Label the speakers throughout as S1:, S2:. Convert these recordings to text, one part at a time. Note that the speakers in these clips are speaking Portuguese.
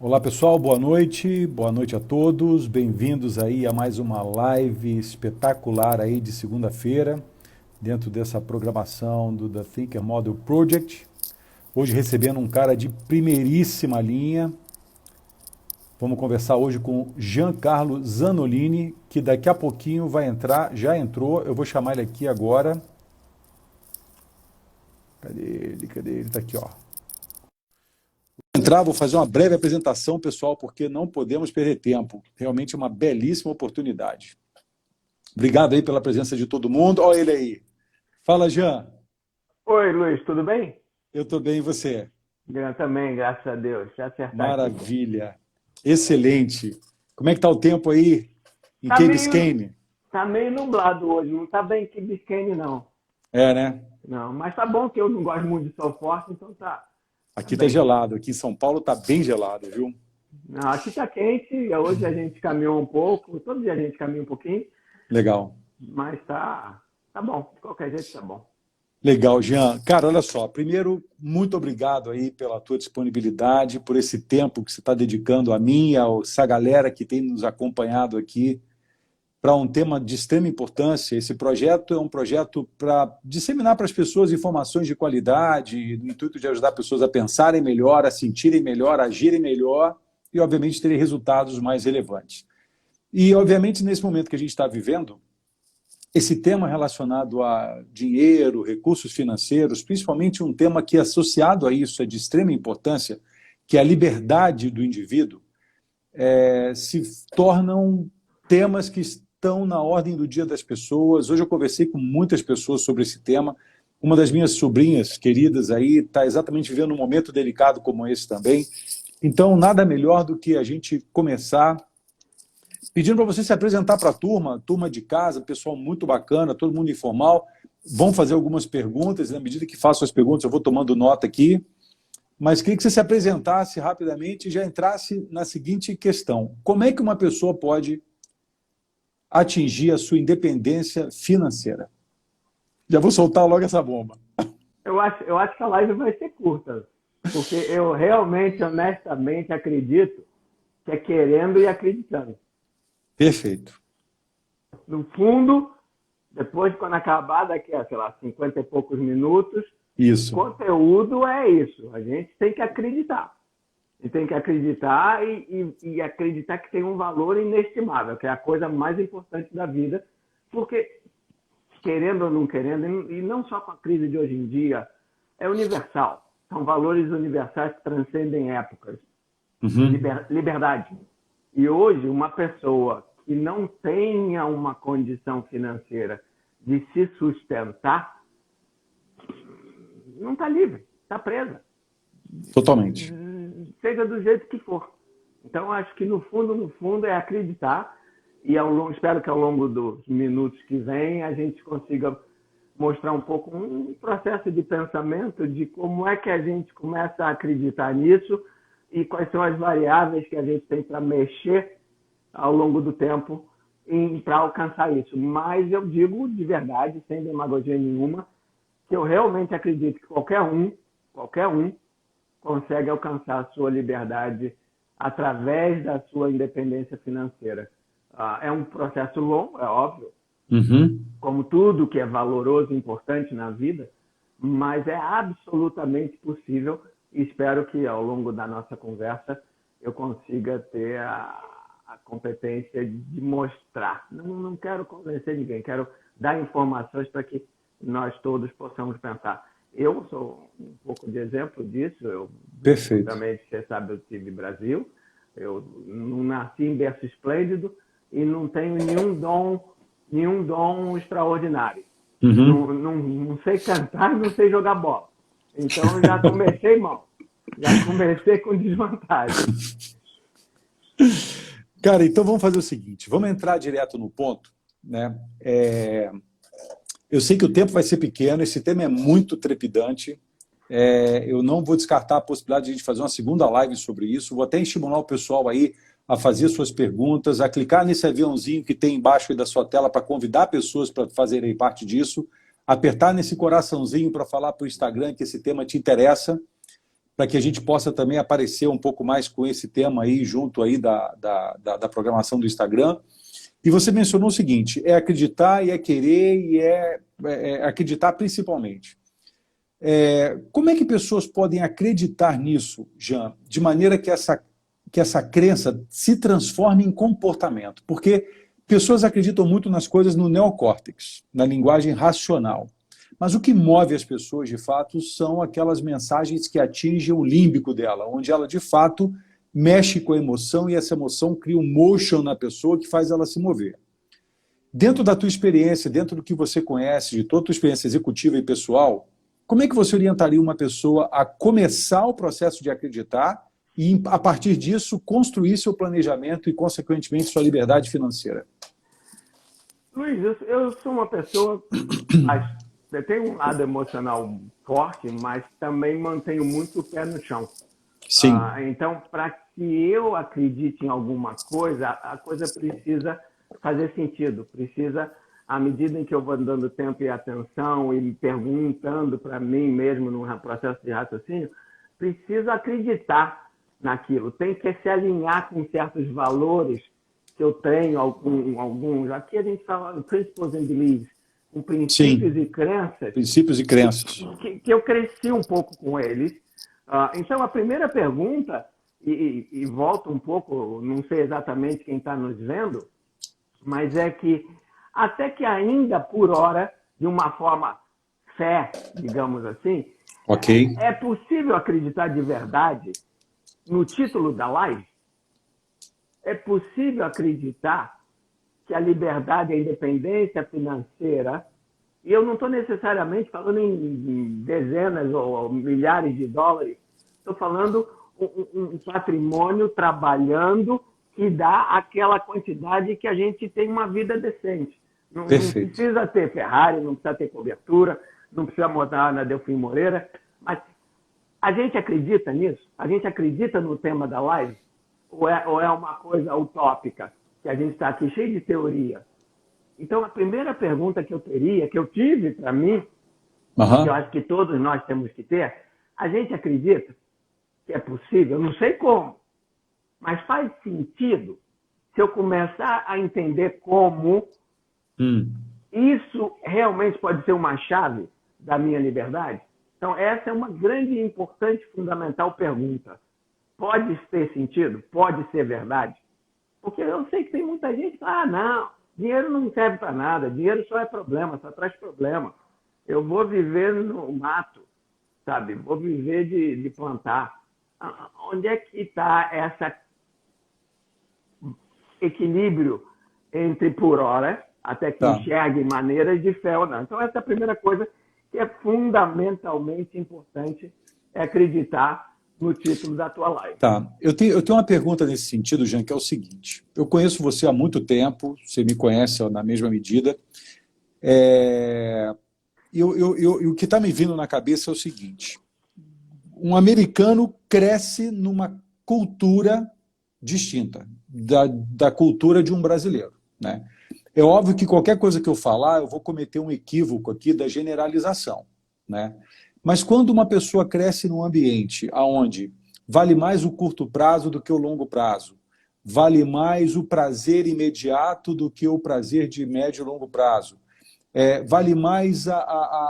S1: Olá pessoal, boa noite a todos, bem-vindos aí a mais uma live espetacular aí de segunda-feira, dentro dessa programação do The Thinker Model Project. Hoje recebendo um cara de primeiríssima linha, vamos conversar hoje com Giancarlo Zanolini, que daqui a pouquinho vai entrar, já entrou, eu vou chamar ele aqui agora. Cadê ele? Cadê ele? Tá aqui, ó. Vou fazer uma breve apresentação, pessoal, porque não podemos perder tempo. Realmente é uma belíssima oportunidade. Obrigado aí pela presença de todo mundo. Olha ele aí. Fala, Jean.
S2: Oi, Luiz, tudo bem?
S1: Eu estou bem, e você?
S2: Também, graças a Deus. Deixa eu acertar aqui.
S1: Maravilha. Excelente. Como é que está o tempo aí em
S2: Tá
S1: Key
S2: meio,
S1: Biscayne?
S2: tá meio nublado hoje, não tá bem que Biscayne, não.
S1: É, né?
S2: Não, mas tá bom que eu não gosto muito de sol forte, então tá
S1: Aqui está
S2: bem.
S1: gelado. Aqui em São Paulo está bem gelado, viu?
S2: Não, aqui tá quente, hoje a gente caminhou um pouco, todo dia a gente caminha um pouquinho,
S1: Legal.
S2: mas tá bom, de qualquer jeito tá bom.
S1: Legal, Jean. Cara, olha só. Primeiro, muito obrigado aí pela tua disponibilidade, por esse tempo que você está dedicando a mim, a essa galera que tem nos acompanhado aqui para um tema de extrema importância. Esse projeto é um projeto para disseminar para as pessoas informações de qualidade, no intuito de ajudar pessoas a pensarem melhor, a sentirem melhor, a agirem melhor e, obviamente, terem resultados mais relevantes. E, obviamente, nesse momento que a gente está vivendo, esse tema relacionado a dinheiro, recursos financeiros, principalmente um tema que, associado a isso, é de extrema importância, que é a liberdade do indivíduo, se tornam temas que estão na ordem do dia das pessoas. Hoje eu conversei com muitas pessoas sobre esse tema. Uma das minhas sobrinhas queridas aí está exatamente vivendo um momento delicado como esse também. Então, nada melhor do que a gente começar pedindo para você se apresentar para a turma de casa, pessoal muito bacana, todo mundo informal. Vão fazer algumas perguntas, e na medida que faço as perguntas, eu vou tomando nota aqui. Mas queria que você se apresentasse rapidamente e já entrasse na seguinte questão. Como é que uma pessoa pode atingir a sua independência financeira? Já vou soltar logo essa bomba.
S2: Eu acho que a live vai ser curta, porque eu realmente, honestamente, acredito que é querendo e acreditando.
S1: Perfeito.
S2: No fundo, depois, quando acabar, daqui a, sei lá, 50 e poucos minutos, o
S1: Isso.
S2: conteúdo é isso. A gente tem que acreditar. A gente tem que acreditar e acreditar que tem um valor inestimável, que é a coisa mais importante da vida, porque, querendo ou não querendo, e não só com a crise de hoje em dia, é universal. São valores universais que transcendem épocas.
S1: Uhum.
S2: Liberdade. E hoje, uma pessoa que não tenha uma condição financeira de se sustentar, não está livre, está presa.
S1: Totalmente.
S2: Seja do jeito que for. Então, acho que no fundo, é acreditar e espero que ao longo dos minutos que vêm a gente consiga mostrar um pouco um processo de pensamento de como é que a gente começa a acreditar nisso e quais são as variáveis que a gente tem para mexer ao longo do tempo para alcançar isso. Mas eu digo de verdade, sem demagogia nenhuma, que eu realmente acredito que qualquer um consegue alcançar a sua liberdade através da sua independência financeira. É um processo longo, é óbvio,
S1: Uhum.
S2: como tudo que é valoroso e importante na vida, mas é absolutamente possível e espero que ao longo da nossa conversa eu consiga ter a competência de mostrar. Não quero convencer ninguém, quero dar informações para que nós todos possamos pensar. Eu sou um pouco de exemplo disso.
S1: Perfeito.
S2: Obviamente, você sabe, eu tive Brasil, eu não nasci em berço esplêndido e não tenho nenhum dom extraordinário.
S1: Uhum.
S2: Não sei cantar e não sei jogar bola. Então, já comecei mal. Já comecei com desvantagem.
S1: Cara, então vamos fazer o seguinte, vamos entrar direto no ponto, né? Eu sei que o tempo vai ser pequeno, esse tema é muito trepidante, eu não vou descartar a possibilidade de a gente fazer uma segunda live sobre isso, vou até estimular o pessoal aí a fazer suas perguntas, a clicar nesse aviãozinho que tem embaixo aí da sua tela para convidar pessoas para fazerem parte disso, apertar nesse coraçãozinho para falar para o Instagram que esse tema te interessa. para que a gente possa também aparecer um pouco mais com esse tema aí, junto aí da programação do Instagram. E você mencionou o seguinte, é acreditar e é querer e é acreditar principalmente. Como é que pessoas podem acreditar nisso, Jean, de maneira que essa crença se transforme em comportamento? Porque pessoas acreditam muito nas coisas no neocórtex, na linguagem racional. Mas o que move as pessoas, de fato, são aquelas mensagens que atingem o límbico dela, onde ela, de fato, mexe com a emoção e essa emoção cria um motion na pessoa que faz ela se mover. Dentro da tua experiência, dentro do que você conhece, de toda a tua experiência executiva e pessoal, como é que você orientaria uma pessoa a começar o processo de acreditar e, a partir disso, construir seu planejamento e, consequentemente, sua liberdade financeira?
S2: Luiz, eu sou uma pessoa... Eu tenho um lado emocional forte, mas também mantenho muito o pé no chão.
S1: Sim.
S2: Então, para que eu acredite em alguma coisa, a coisa precisa fazer sentido. Precisa, à medida em que eu vou dando tempo e atenção e me perguntando para mim mesmo no processo de raciocínio, precisa acreditar naquilo. Tem que se alinhar com certos valores que eu tenho, alguns. Aqui a gente fala principles and beliefs. Com princípios e crenças.
S1: Princípios e crenças.
S2: Que eu cresci um pouco com eles. Então, a primeira pergunta, e volto um pouco, não sei exatamente quem está nos vendo, mas é que, até que ainda por hora, de uma forma fé, digamos assim,
S1: okay,
S2: é possível acreditar de verdade no título da live? É possível acreditar que a liberdade e a independência financeira, e eu não estou necessariamente falando em dezenas ou milhares de dólares, estou falando um patrimônio trabalhando que dá aquela quantidade que a gente tem uma vida decente. Não precisa ter Ferrari, não precisa ter cobertura, não precisa morar na Delfim Moreira, mas a gente acredita nisso? A gente acredita no tema da live? Ou é uma coisa utópica? Que a gente está aqui cheio de teoria. Então, a primeira pergunta que eu tive para mim, que eu acho que todos nós temos que ter, a gente acredita que é possível? Eu não sei como, mas faz sentido se eu começar a entender como isso realmente pode ser uma chave da minha liberdade? Então, essa é uma grande e importante, fundamental pergunta. Pode ter sentido? Pode ser verdade? Porque eu sei que tem muita gente que fala, não, dinheiro não serve para nada, dinheiro só é problema, só traz problema. Eu vou viver no mato, sabe? Vou viver de plantar. Onde é que está esse equilíbrio entre por hora, até que enxergue maneiras de fé ou não? Então, essa é a primeira coisa que é fundamentalmente importante, é acreditar no título da tua live.
S1: Eu tenho uma pergunta nesse sentido, Jean, que é o seguinte. Eu conheço você há muito tempo, você me conhece na mesma medida. E o que está me vindo na cabeça é o seguinte. Um americano cresce numa cultura distinta da cultura de um brasileiro, né? É óbvio que qualquer coisa que eu falar, eu vou cometer um equívoco aqui da generalização, né? Mas quando uma pessoa cresce num ambiente onde vale mais o curto prazo do que o longo prazo, vale mais o prazer imediato do que o prazer de médio e longo prazo, vale mais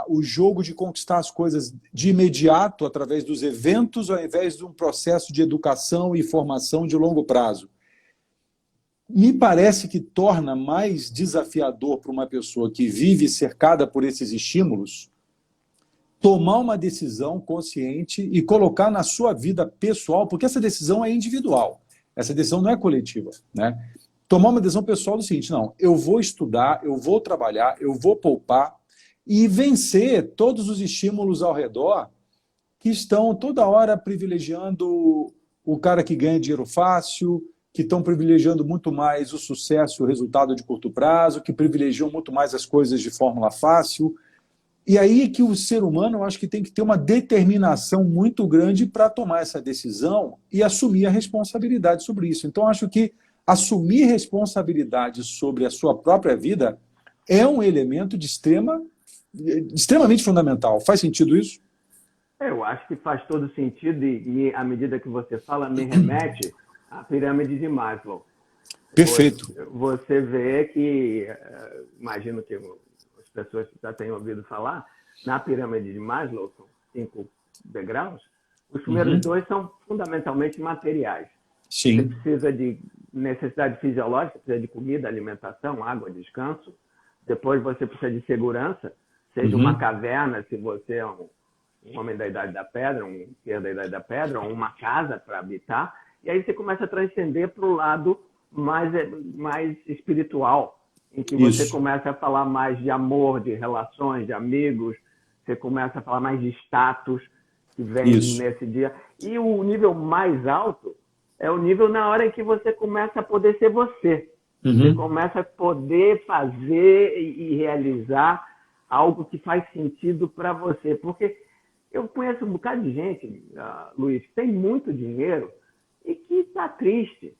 S1: o jogo de conquistar as coisas de imediato através dos eventos ao invés de um processo de educação e formação de longo prazo. Me parece que torna mais desafiador para uma pessoa que vive cercada por esses estímulos tomar uma decisão consciente e colocar na sua vida pessoal, porque essa decisão é individual, essa decisão não é coletiva, né? Tomar uma decisão pessoal do seguinte, não, eu vou estudar, eu vou trabalhar, eu vou poupar e vencer todos os estímulos ao redor que estão toda hora privilegiando o cara que ganha dinheiro fácil, que estão privilegiando muito mais o sucesso, o resultado de curto prazo, que privilegiam muito mais as coisas de fórmula fácil. E aí que o ser humano, eu acho que tem que ter uma determinação muito grande para tomar essa decisão e assumir a responsabilidade sobre isso. Então, acho que assumir responsabilidade sobre a sua própria vida é um elemento extremamente fundamental. Faz sentido isso?
S2: Eu acho que faz todo sentido e à medida que você fala, me remete à pirâmide de Maslow.
S1: Perfeito.
S2: Você vê que, imagino que as pessoas já tenham ouvido falar, na pirâmide de Maslow, são 5 degraus, os primeiros 2 são fundamentalmente materiais.
S1: Sim.
S2: Você precisa de necessidade fisiológica, precisa de comida, alimentação, água, descanso. Depois você precisa de segurança, seja uma caverna, se você é um homem da Idade da Pedra, um ser da Idade da Pedra, ou uma casa para habitar. E aí você começa a transcender para o lado mais espiritual, em que você começa a falar mais de amor, de relações, de amigos, você começa a falar mais de status que vem nesse dia. E o nível mais alto é o nível na hora em que você começa a poder ser você. Você começa a poder fazer e realizar algo que faz sentido para você. Porque eu conheço um bocado de gente, Luiz, que tem muito dinheiro e que está triste.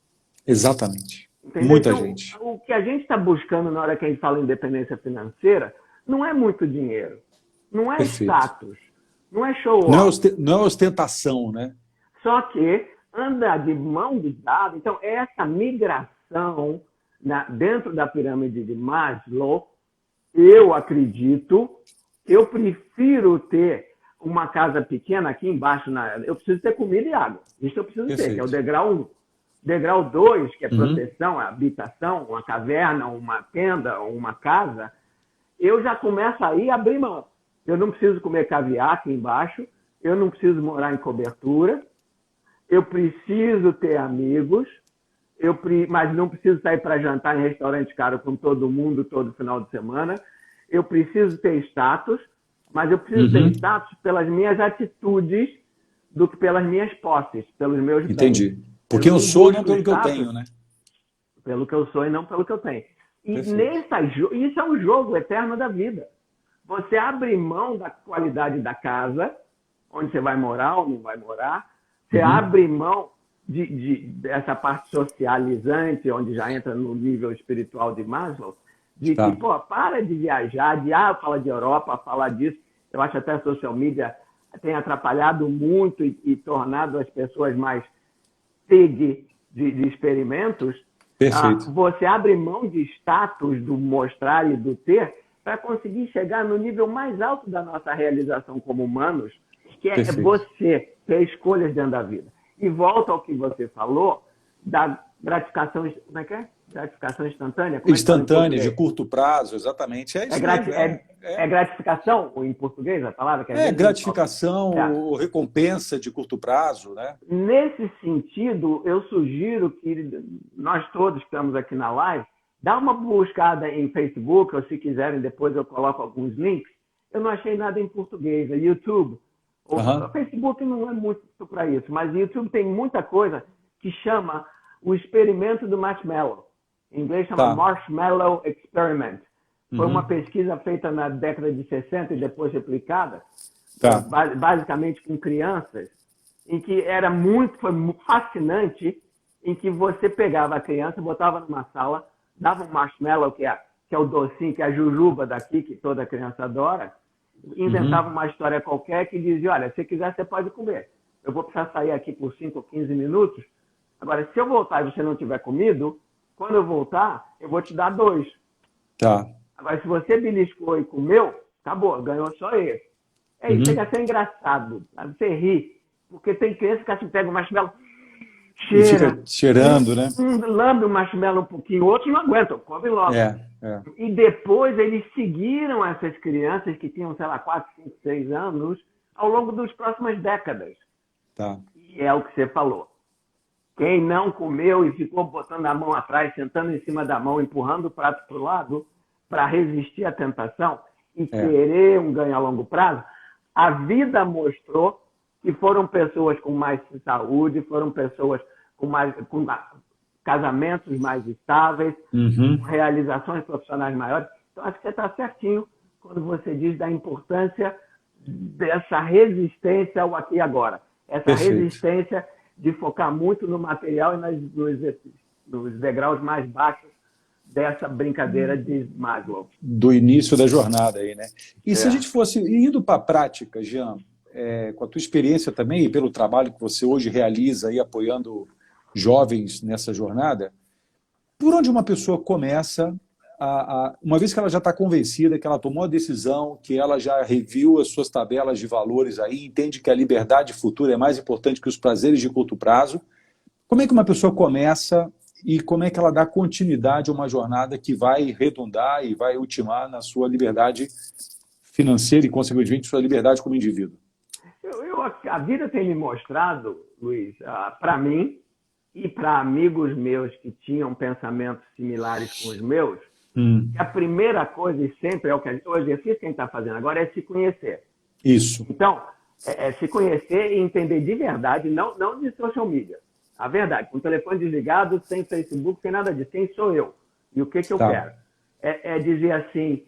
S1: Exatamente.
S2: Entendeu?
S1: Muita
S2: então,
S1: gente.
S2: O que a gente está buscando na hora que a gente fala em independência financeira não é muito dinheiro, não é status, não é show-off.
S1: Não é ostentação, né?
S2: Só que anda de mão dada. Então, essa migração dentro da pirâmide de Maslow, eu acredito, eu prefiro ter uma casa pequena aqui embaixo. Eu preciso ter comida e água. Isso eu preciso ter, que é o degrau 1. Degrau 2, que é proteção, habitação, uma caverna, uma tenda, uma casa, eu já começo aí a abrir mão. Eu não preciso comer caviar aqui embaixo, eu não preciso morar em cobertura, eu preciso ter amigos, mas não preciso sair para jantar em restaurante caro com todo mundo todo final de semana. Eu preciso ter status, mas eu preciso ter status pelas minhas atitudes do que pelas minhas posses, pelos meus bens.
S1: Entendi. Porque eu sou não pelo que eu tenho, né?
S2: Pelo que eu sou e não pelo que eu tenho. E isso é um jogo eterno da vida. Você abre mão da qualidade da casa, onde você vai morar ou não vai morar. Você abre mão dessa parte socializante, onde já entra no nível espiritual de Maslow, que, para de viajar, fala de Europa, fala disso. Eu acho até a social media tem atrapalhado muito e tornado as pessoas mais de experimentos.
S1: Perfeito.
S2: Você abre mão de status, do mostrar e do ter, para conseguir chegar no nível mais alto da nossa realização como humanos, que é você ter escolhas dentro da vida. E volta ao que você falou da gratificação, como é que é? Gratificação instantânea?
S1: Instantânea, de curto prazo, exatamente. É isso mesmo.
S2: É gratificação, em português, a palavra? Que
S1: gratificação ou recompensa de curto prazo, né?
S2: Nesse sentido, eu sugiro que nós todos que estamos aqui na live, dá uma buscada em Facebook, ou se quiserem, depois eu coloco alguns links. Eu não achei nada em português. É YouTube. O Facebook não é muito para isso, mas o YouTube tem muita coisa que chama o experimento do marshmallow. Em inglês chama Marshmallow Experiment. Foi uma pesquisa feita na década de 60 e depois replicada, basicamente com crianças, em que foi fascinante, em que você pegava a criança, botava numa sala, dava um marshmallow, que é o docinho, que é a jujuba daqui, que toda criança adora, inventava uma história qualquer que dizia, olha, se quiser você pode comer. Eu vou precisar sair aqui por 5 ou 15 minutos. Agora, se eu voltar e você não tiver comido, quando eu voltar, eu vou te dar 2. Agora, se você beliscou e comeu, acabou, ganhou só esse. Isso chega a ser engraçado, sabe? Você ri, porque tem criança que assim, pega o marshmallow, cheira,
S1: fica cheirando, né?
S2: Lambe o marshmallow um pouquinho, outros não aguentam, come logo. E depois eles seguiram essas crianças que tinham, sei lá, 4, 5, 6 anos, ao longo das próximas décadas. E é o que você falou. Quem não comeu e ficou botando a mão atrás, sentando em cima da mão, empurrando o prato para o lado, para resistir à tentação e querer um ganho a longo prazo, a vida mostrou que foram pessoas com mais saúde, foram pessoas com casamentos mais estáveis, com realizações profissionais maiores. Então, acho que você está certinho quando você diz da importância dessa resistência ao aqui e agora. Essa resistência de focar muito no material e nos degraus mais baixos dessa brincadeira de Maslow.
S1: Do início da jornada aí, né? E se a gente fosse indo para a prática, Jean, com a tua experiência também e pelo trabalho que você hoje realiza aí apoiando jovens nessa jornada, por onde uma pessoa começa, uma vez que ela já está convencida, que ela tomou a decisão, que ela já reviu as suas tabelas de valores aí, entende que a liberdade futura é mais importante que os prazeres de curto prazo, como é que uma pessoa começa e como é que ela dá continuidade a uma jornada que vai redundar e vai ultimar na sua liberdade financeira e, consequentemente, sua liberdade como indivíduo?
S2: A vida tem me mostrado, Luiz, para mim e para amigos meus que tinham pensamentos similares com os meus, que a primeira coisa, e sempre é o exercício que a gente está fazendo agora, é se conhecer.
S1: Isso.
S2: Então, se conhecer e entender de verdade, não de social media. A verdade, com o telefone desligado, sem Facebook, sem nada disso. Quem sou eu? E o que eu quero? É dizer assim,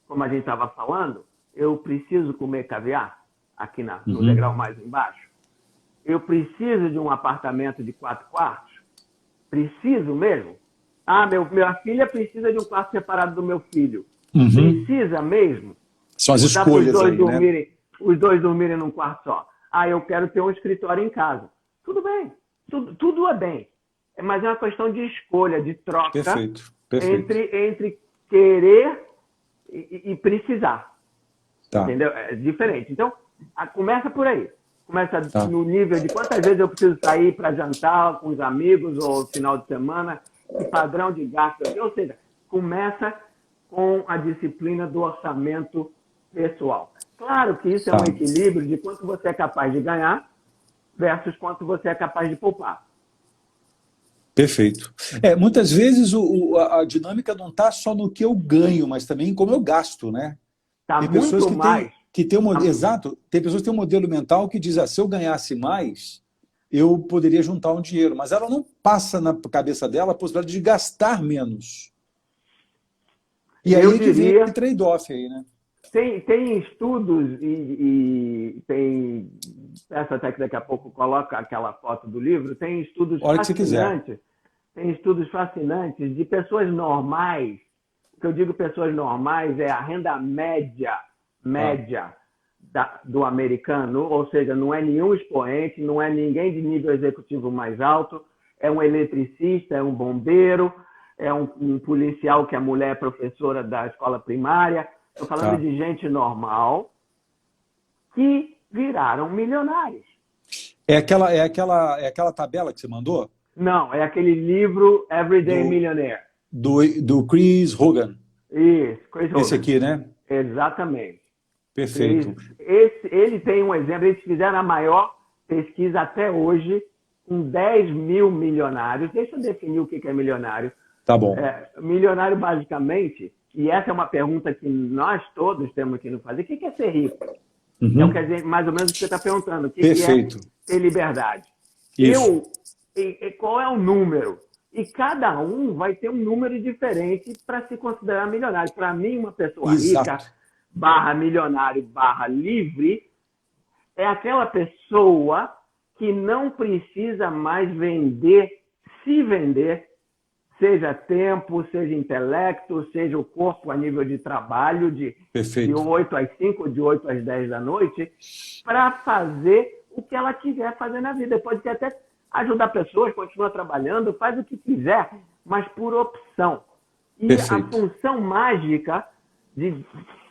S2: como a gente estava falando, eu preciso comer caviar aqui no degrau mais embaixo. Eu preciso de um apartamento de 4 quartos? Preciso mesmo? Minha filha precisa de um quarto separado do meu filho. Precisa mesmo?
S1: São as escolhas aí, né?
S2: Os dois dormirem num quarto só. Eu quero ter um escritório em casa. Tudo bem. Tudo é bem. Mas é uma questão de escolha, de troca.
S1: Perfeito.
S2: Entre querer e precisar.
S1: Tá.
S2: Entendeu? É diferente. Então, começa por aí. Começa no nível de quantas vezes eu preciso sair para jantar com os amigos ou final de semana, que padrão de gasto. Ou seja, começa com a disciplina do orçamento pessoal. Claro que isso é um equilíbrio de quanto você é capaz de ganhar versus quanto você é capaz de poupar.
S1: Perfeito. Muitas vezes a dinâmica não está só no que eu ganho, mas também em como eu gasto, né?
S2: Tem pessoas muito mais.
S1: Exato. Tem pessoas que têm um modelo mental que diz, se eu ganhasse mais, eu poderia juntar um dinheiro. Mas ela não passa na cabeça dela a possibilidade de gastar menos. E aí que vem o trade-off aí, né?
S2: Tem estudos e tem essa até que daqui a pouco coloca aquela foto do livro, tem estudos fascinantes. Tem estudos fascinantes de pessoas normais. O que eu digo pessoas normais é a renda média do americano, ou seja, não é nenhum expoente, não é ninguém de nível executivo mais alto, é um eletricista, é um bombeiro, é um policial que a mulher é professora da escola primária. Estou falando de gente normal que viraram milionários.
S1: É aquela tabela que você mandou?
S2: Não, é aquele livro Everyday Millionaire.
S1: Do Chris Hogan.
S2: Isso, Chris Hogan.
S1: Esse aqui, né?
S2: Exatamente.
S1: Perfeito.
S2: Ele tem um exemplo, eles fizeram a maior pesquisa até hoje com 10 mil milionários. Deixa eu definir o que é milionário.
S1: Tá bom.
S2: Milionário, basicamente, e essa é uma pergunta que nós todos temos que nos fazer, o que é ser rico? Então, quer dizer, mais ou menos o que você está perguntando. O que é ter liberdade?
S1: Isso.
S2: Qual é o número? E cada um vai ter um número diferente para se considerar milionário. Para mim, uma pessoa rica, /milionário, /livre, é aquela pessoa que não precisa mais se vender, seja tempo, seja intelecto, seja o corpo a nível de trabalho, de 8 às 5, de 8 às 10 da noite, para fazer o que ela quiser fazer na vida. Pode até ajudar pessoas, continua trabalhando, faz o que quiser, mas por opção. E a função mágica de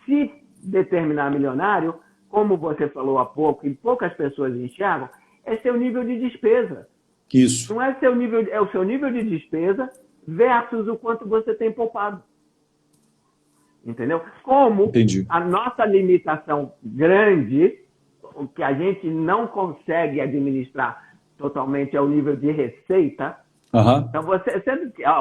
S2: se determinar milionário, como você falou há pouco, e poucas pessoas enxergam, é seu nível de despesa.
S1: Isso.
S2: Não é o seu nível de despesa versus o quanto você tem poupado. Entendeu? Como a nossa limitação grande, o que a gente não consegue administrar totalmente é o nível de receita. Então,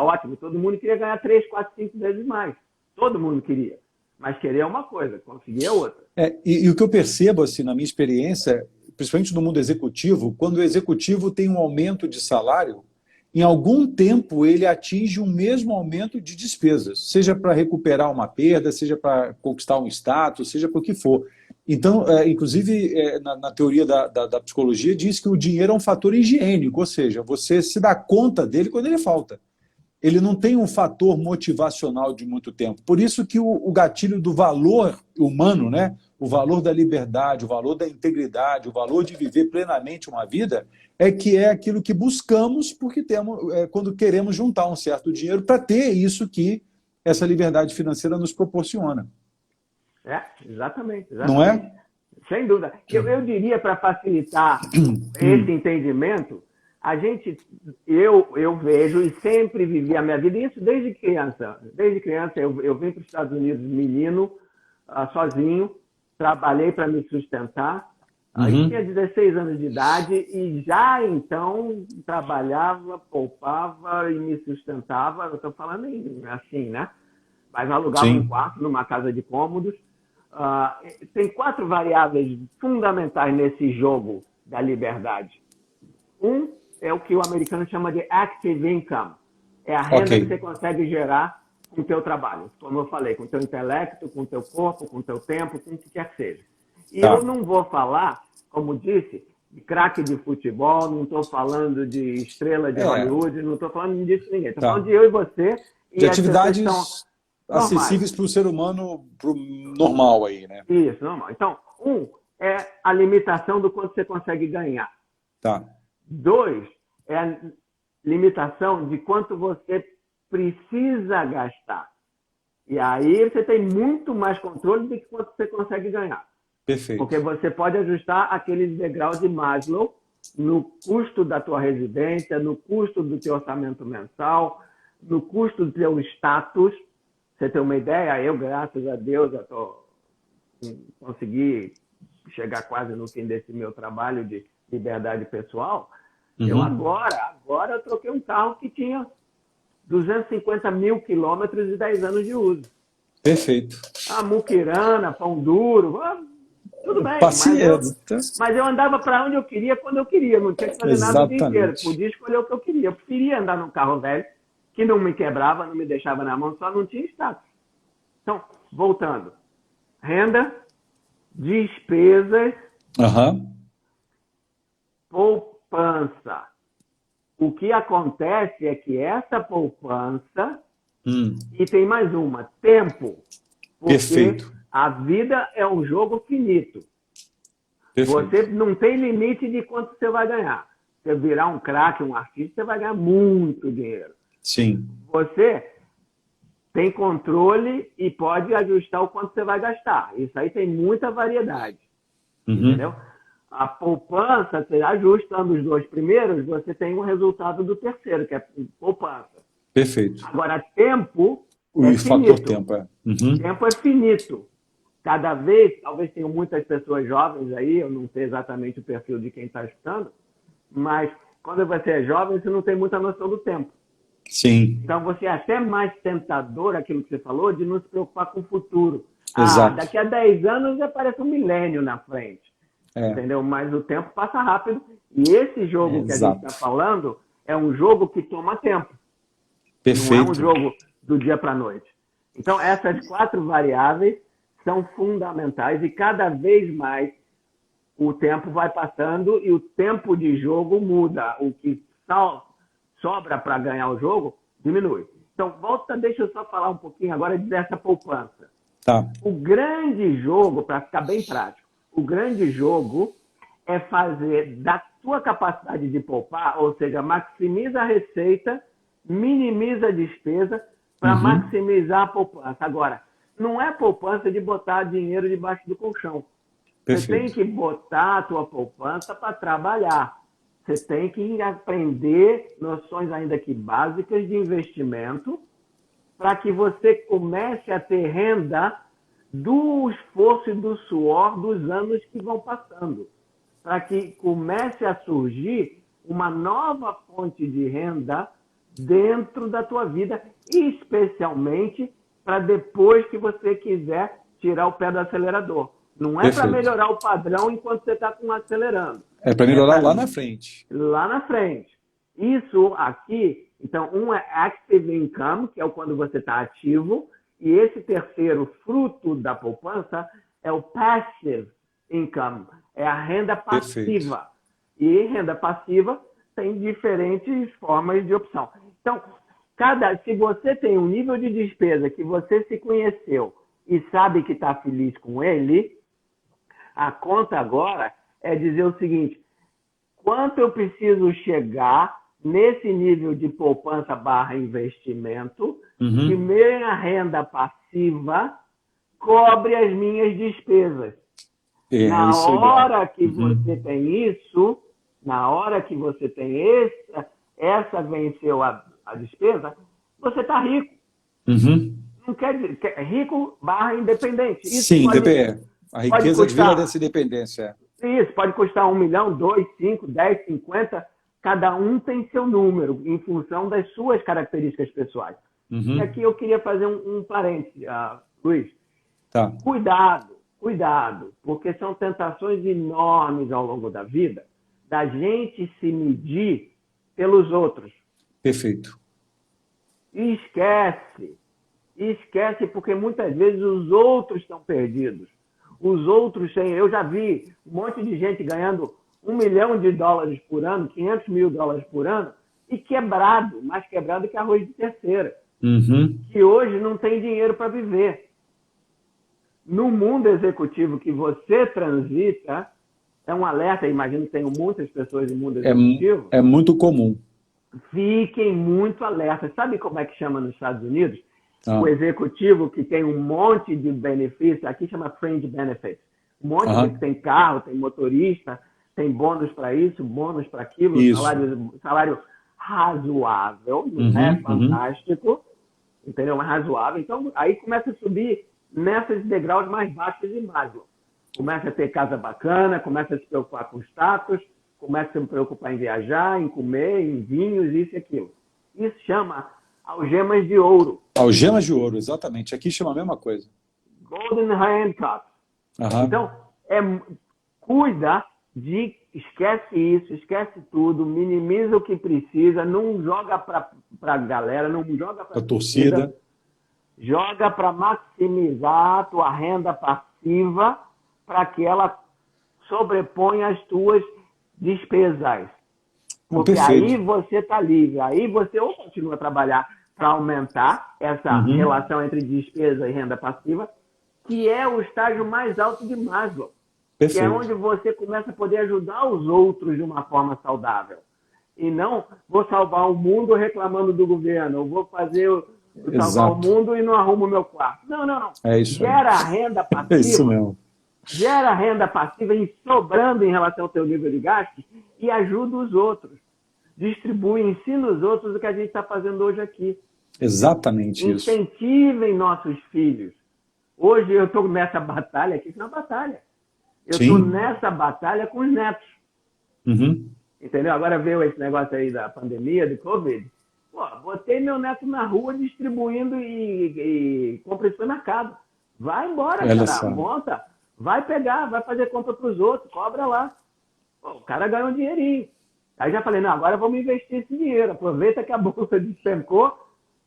S2: ótimo, todo mundo queria ganhar 3, 4, 5 vezes mais. Todo mundo queria. Mas querer é uma coisa, conseguir é outra.
S1: E o que eu percebo, assim, na minha experiência, principalmente no mundo executivo, quando o executivo tem um aumento de salário, em algum tempo ele atinge o mesmo aumento de despesas, seja para recuperar uma perda, seja para conquistar um status, seja para o que for. Então, inclusive, na teoria da psicologia, diz que o dinheiro é um fator higiênico, ou seja, você se dá conta dele quando ele falta. ele não tem um fator motivacional de muito tempo. Por isso que o gatilho do valor humano, né? O valor da liberdade, o valor da integridade, o valor de viver plenamente uma vida, é aquilo que buscamos porque quando queremos juntar um certo dinheiro para ter isso que essa liberdade financeira nos proporciona.
S2: Exatamente.
S1: Não é?
S2: Sem dúvida. Eu diria, para facilitar esse entendimento, eu vejo e sempre vivi a minha vida, isso desde criança. Desde criança eu vim para os Estados Unidos menino, sozinho, trabalhei para me sustentar. Aí tinha 16 anos de idade e já então trabalhava, poupava e me sustentava. Eu estou falando assim, né? Mas alugava um quarto numa casa de cômodos. Tem 4 variáveis fundamentais nesse jogo da liberdade. Um é o que o americano chama de active income. É a renda que você consegue gerar com o teu trabalho. Como eu falei, com o teu intelecto, com o teu corpo, com o teu tempo, com o que quer que seja. E eu não vou falar, como disse, de craque de futebol, não estou falando de estrela de Hollywood, não estou falando disso de ninguém. Estou falando de eu e você.
S1: De atividades acessíveis para o ser humano normal aí, né?
S2: Isso, normal. Então, é a limitação do quanto você consegue ganhar. 2 é a limitação de quanto você precisa gastar. E aí você tem muito mais controle do que quanto você consegue ganhar.
S1: Perfeito.
S2: Porque você pode ajustar aqueles degraus de Maslow no custo da tua residência, no custo do teu orçamento mensal, no custo do teu status. Você tem uma ideia? Eu, graças a Deus, consegui chegar quase no fim desse meu trabalho de liberdade pessoal. Eu agora eu troquei um carro que tinha 250 mil quilômetros e 10 anos de uso.
S1: Perfeito.
S2: Muquirana, pão duro, tudo bem. Mas eu andava para onde eu queria, quando eu queria. Não tinha que fazer nada o dia inteiro. Podia escolher o que eu queria. Eu preferia andar num carro velho, que não me quebrava, não me deixava na mão, só não tinha status. Então, voltando. Renda, despesas, poupança. O que acontece é que essa poupança, e tem mais uma, tempo. Porque a vida é um jogo finito. Você não tem limite de quanto você vai ganhar. Você virar um craque, um artista, você vai ganhar muito dinheiro.
S1: Sim.
S2: Você tem controle e pode ajustar o quanto você vai gastar. Isso aí tem muita variedade. Entendeu? A poupança, você ajustando os 2 primeiros, você tem um resultado do terceiro, que é poupança.
S1: Perfeito.
S2: Agora, tempo
S1: é finito. Fator tempo,
S2: Tempo é finito. Cada vez, talvez tenham muitas pessoas jovens aí, eu não sei exatamente o perfil de quem está escutando, mas quando você é jovem, você não tem muita noção do tempo.
S1: Sim.
S2: Então, você é até mais tentador, aquilo que você falou, de não se preocupar com o futuro.
S1: Exato.
S2: Daqui a 10 anos já parece um milênio na frente. Entendeu? Mas o tempo passa rápido. E esse jogo que a gente está falando é um jogo que toma tempo.
S1: Perfeito.
S2: Não é um jogo do dia para a noite. Então, essas 4 variáveis são fundamentais e cada vez mais o tempo vai passando e o tempo de jogo muda. O que sobra para ganhar o jogo diminui. Então, deixa eu só falar um pouquinho agora dessa poupança. O grande jogo, para ficar bem prático, o grande jogo é fazer da tua capacidade de poupar, ou seja, maximiza a receita, minimiza a despesa para maximizar a poupança. Agora, não é poupança de botar dinheiro debaixo do colchão. Perfeito. Você tem que botar a tua poupança para trabalhar. Você tem que aprender noções ainda que básicas de investimento para que você comece a ter renda do esforço e do suor dos anos que vão passando. Para que comece a surgir uma nova fonte de renda dentro da tua vida, especialmente para depois que você quiser tirar o pé do acelerador. Não é para melhorar o padrão enquanto você está acelerando.
S1: É para melhorar lá na frente.
S2: Lá na frente. Isso aqui, então, um é active income, que é quando você está ativo, e esse terceiro, fruto da poupança, é o passive income, é a renda passiva. E renda passiva tem diferentes formas de opção. Então, Se você tem um nível de despesa que você se conheceu e sabe que está feliz com ele, a conta agora é dizer o seguinte: quanto eu preciso chegar nesse nível de poupança / investimento, que minha renda passiva cobre as minhas despesas. Na hora que você tem isso, na hora que você tem essa venceu a despesa, você está rico. Não quer dizer, rico / independente. Isso
S1: sim, a riqueza vira dessa independência.
S2: Isso, pode custar 1 milhão, 2, 5, 10, 50. Cada um tem seu número, em função das suas características pessoais. E aqui eu queria fazer um parênteses, Luiz.
S1: Tá.
S2: Cuidado, porque são tentações enormes ao longo da vida da gente se medir pelos outros.
S1: Perfeito.
S2: E esquece, porque muitas vezes os outros estão perdidos. Os outros têm... Eu já vi um monte de gente ganhando $1 milhão por ano, $500 mil por ano, e quebrado, mais quebrado que arroz de terceira. Que hoje não tem dinheiro para viver. No mundo executivo que você transita, é um alerta, imagino que tem muitas pessoas no mundo executivo.
S1: É muito comum.
S2: Fiquem muito alertas. Sabe como é que chama nos Estados Unidos? O executivo que tem um monte de benefícios, aqui chama fringe benefits. Um monte de gente que tem carro, tem motorista, tem bônus para isso, bônus para aquilo, salário razoável, não é fantástico, entendeu? Mas razoável. Então, aí começa a subir nessas degraus mais baixos de Maslow. Começa a ter casa bacana, começa a se preocupar com status, começa a se preocupar em viajar, em comer, em vinhos, isso e aquilo. Isso chama algemas de ouro.
S1: Algemas de ouro, exatamente. Aqui chama a mesma coisa.
S2: Golden handcuffs. Então, cuida de... Esquece isso, esquece tudo, minimiza o que precisa, não joga para a galera, não joga para a
S1: torcida.
S2: Joga para maximizar a tua renda passiva para que ela sobreponha as tuas despesas. Porque aí você está livre, aí você ou continua a trabalhar para aumentar essa relação entre despesa e renda passiva, que é o estágio mais alto de Maslow. Que é onde você começa a poder ajudar os outros de uma forma saudável. E não vou salvar o mundo reclamando do governo, ou vou salvar o mundo e não arrumo o meu quarto. Não.
S1: É isso.
S2: Gera renda passiva.
S1: É isso mesmo.
S2: Gera renda passiva sobrando em relação ao teu nível de gastos e ajuda os outros. Distribui, ensina os outros o que a gente está fazendo hoje aqui.
S1: Exatamente isso.
S2: Incentivem nossos filhos. Hoje eu estou nessa batalha aqui, isso é uma batalha. Eu estou nessa batalha com os netos. Entendeu? Agora veio esse negócio aí da pandemia, do Covid. Pô, botei meu neto na rua distribuindo e compra em supermercado. Vai embora, cara. Monta. Vai pegar, vai fazer compra para os outros, cobra lá. Pô, o cara ganha um dinheirinho. Aí já falei, não, agora vamos investir esse dinheiro. Aproveita que a bolsa despencou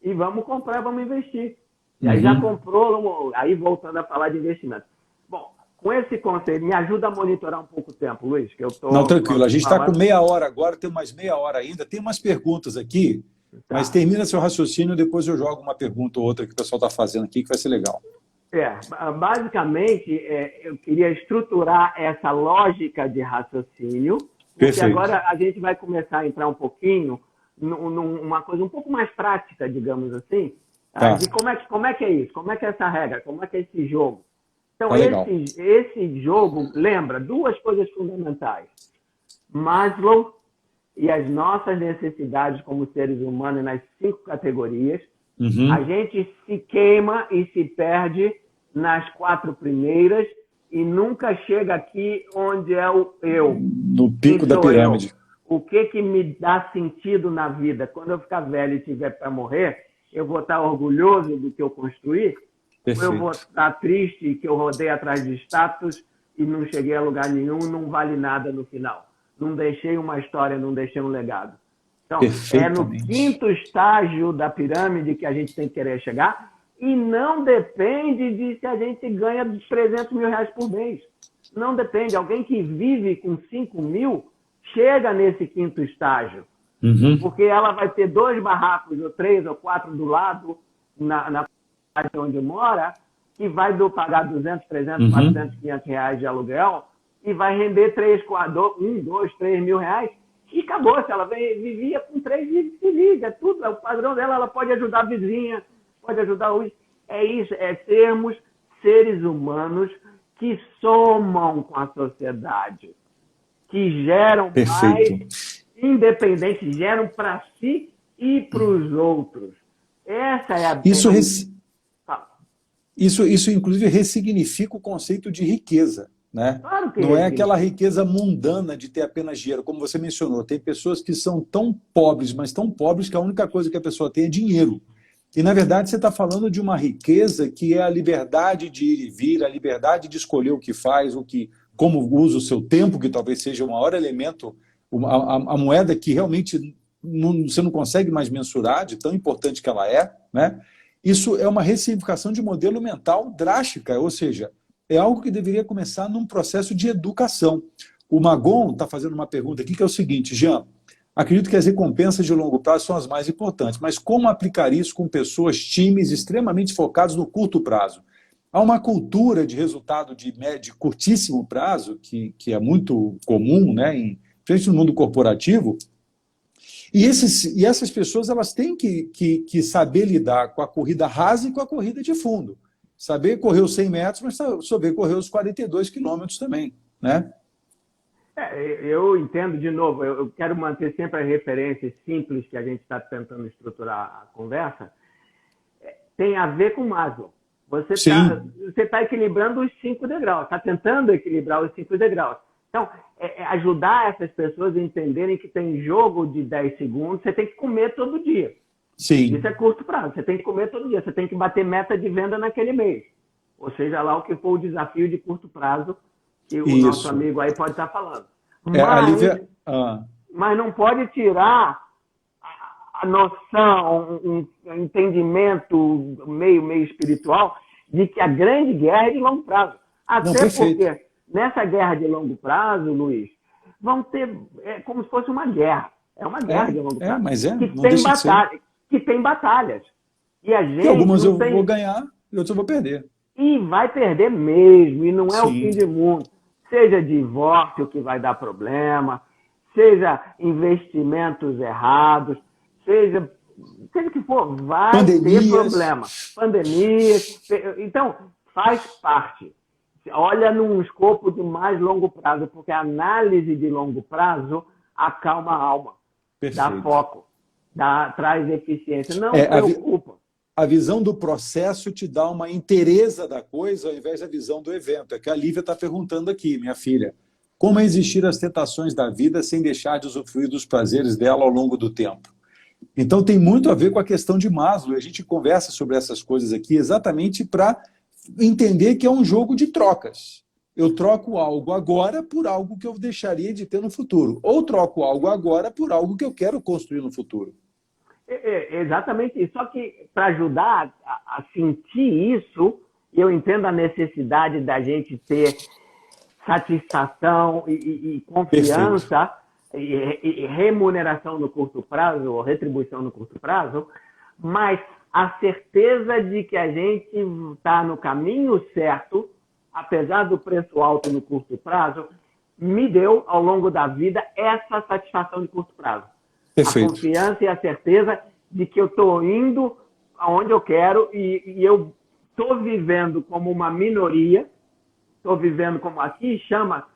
S2: e vamos comprar, vamos investir. E aí já comprou, aí voltando a falar de investimento. Bom, com esse conselho, me ajuda a monitorar um pouco o tempo, Luiz, que eu tô...
S1: Não, tranquilo. A gente está com meia hora agora, tem mais meia hora ainda. Tem umas perguntas aqui, mas termina seu raciocínio, depois eu jogo uma pergunta ou outra que o pessoal está fazendo aqui, que vai ser legal.
S2: Basicamente, eu queria estruturar essa lógica de raciocínio, porque agora a gente vai começar a entrar um pouquinho numa coisa um pouco mais prática, digamos assim, de como é que é isso, como é que é essa regra, como é que é esse jogo. Então, esse jogo lembra duas coisas fundamentais. Maslow e as nossas necessidades como seres humanos nas 5 categorias. A gente se queima e se perde nas 4 primeiras e nunca chega aqui onde é o eu.
S1: No pico da pirâmide.
S2: O que me dá sentido na vida? Quando eu ficar velho e tiver para morrer, eu vou estar orgulhoso do que eu construí? Ou eu vou estar triste que eu rodei atrás de status e não cheguei a lugar nenhum, não vale nada no final. Não deixei uma história, não deixei um legado. Então, é no 5º estágio da pirâmide que a gente tem que querer chegar e não depende de se a gente ganha 300 mil reais por mês. Não depende. Alguém que vive com 5 mil chega nesse 5º estágio.
S1: Uhum.
S2: Porque ela vai ter 2 barracos, ou 3 ou 4 do lado, na cidade onde mora, que vai pagar 200, 300, 400, 500 reais de aluguel e vai render 3, 4, 1, 2, 3 mil reais. E acabou. Se ela vivia com 3, se liga, tudo. É o padrão dela, ela pode ajudar a vizinha, pode ajudar os... É isso, é sermos seres humanos que somam com a sociedade, que geram
S1: Perfeito.
S2: mais independentes, geram para si e para os outros. Essa é a...
S1: Isso, inclusive, ressignifica o conceito de riqueza. Né?
S2: Claro que
S1: não é aquela riqueza mundana de ter apenas dinheiro, como você mencionou. Tem pessoas que são tão pobres, mas tão pobres que a única coisa que a pessoa tem é dinheiro. E, na verdade, você está falando de uma riqueza que é a liberdade de ir e vir, a liberdade de escolher o que faz, como usa o seu tempo, que talvez seja o maior elemento, a moeda que realmente você não consegue mais mensurar, de tão importante que ela é. Né? Isso é uma ressignificação de modelo mental drástica, ou seja, é algo que deveria começar num processo de educação. O Magon está fazendo uma pergunta aqui que é o seguinte: Jean, acredito que as recompensas de longo prazo são as mais importantes, mas como aplicar isso com pessoas, times extremamente focados no curto prazo? Há uma cultura de resultado de curtíssimo prazo, que é muito comum, né, principalmente no mundo corporativo, e essas pessoas elas têm que saber lidar com a corrida rasa e com a corrida de fundo. Saber correr os 100 metros, mas saber correr os 42 quilômetros também, né?
S2: Eu entendo, de novo, eu quero manter sempre as referências simples que a gente está tentando estruturar a conversa. Tem a ver com Maslow. Você está equilibrando os 5 degraus, está tentando equilibrar os 5 degraus. Então, ajudar essas pessoas a entenderem que tem jogo de 10 segundos, você tem que comer todo dia.
S1: Sim.
S2: Isso é curto prazo, você tem que comer todo dia, você tem que bater meta de venda naquele mês. Ou seja, lá o que for o desafio de curto prazo que o nosso amigo aí pode estar falando. Mas não pode tirar a noção, um entendimento meio espiritual de que a grande guerra é de longo prazo. Até porque nessa guerra de longo prazo, Luiz, vão ter... É como se fosse uma guerra. É uma guerra de longo prazo.
S1: Mas
S2: que tem batalhas. E a gente...
S1: E algumas eu vou ganhar e outras eu vou perder.
S2: E vai perder mesmo. E não é o fim do mundo. Seja divórcio que vai dar problema, seja investimentos errados, seja o que for, vai ter problema. Pandemias. Então, faz parte. Olha num escopo de mais longo prazo, porque a análise de longo prazo acalma a alma, dá foco, traz eficiência. Não preocupa.
S1: A visão do processo te dá uma inteireza da coisa ao invés da visão do evento. É que a Lívia está perguntando aqui, minha filha. Como resistir às tentações da vida sem deixar de usufruir dos prazeres dela ao longo do tempo? Então tem muito a ver com a questão de Maslow. A gente conversa sobre essas coisas aqui exatamente para entender que é um jogo de trocas. Eu troco algo agora por algo que eu deixaria de ter no futuro. Ou troco algo agora por algo que eu quero construir no futuro.
S2: Exatamente isso. Só que para ajudar a sentir isso, eu entendo a necessidade da gente ter satisfação e confiança e remuneração no curto prazo, ou retribuição no curto prazo, mas a certeza de que a gente está no caminho certo, apesar do preço alto no curto prazo, me deu, ao longo da vida, essa satisfação de curto prazo.
S1: Perfeito.
S2: A confiança e a certeza de que eu estou indo aonde eu quero e eu estou vivendo como uma minoria, estou vivendo como aqui chama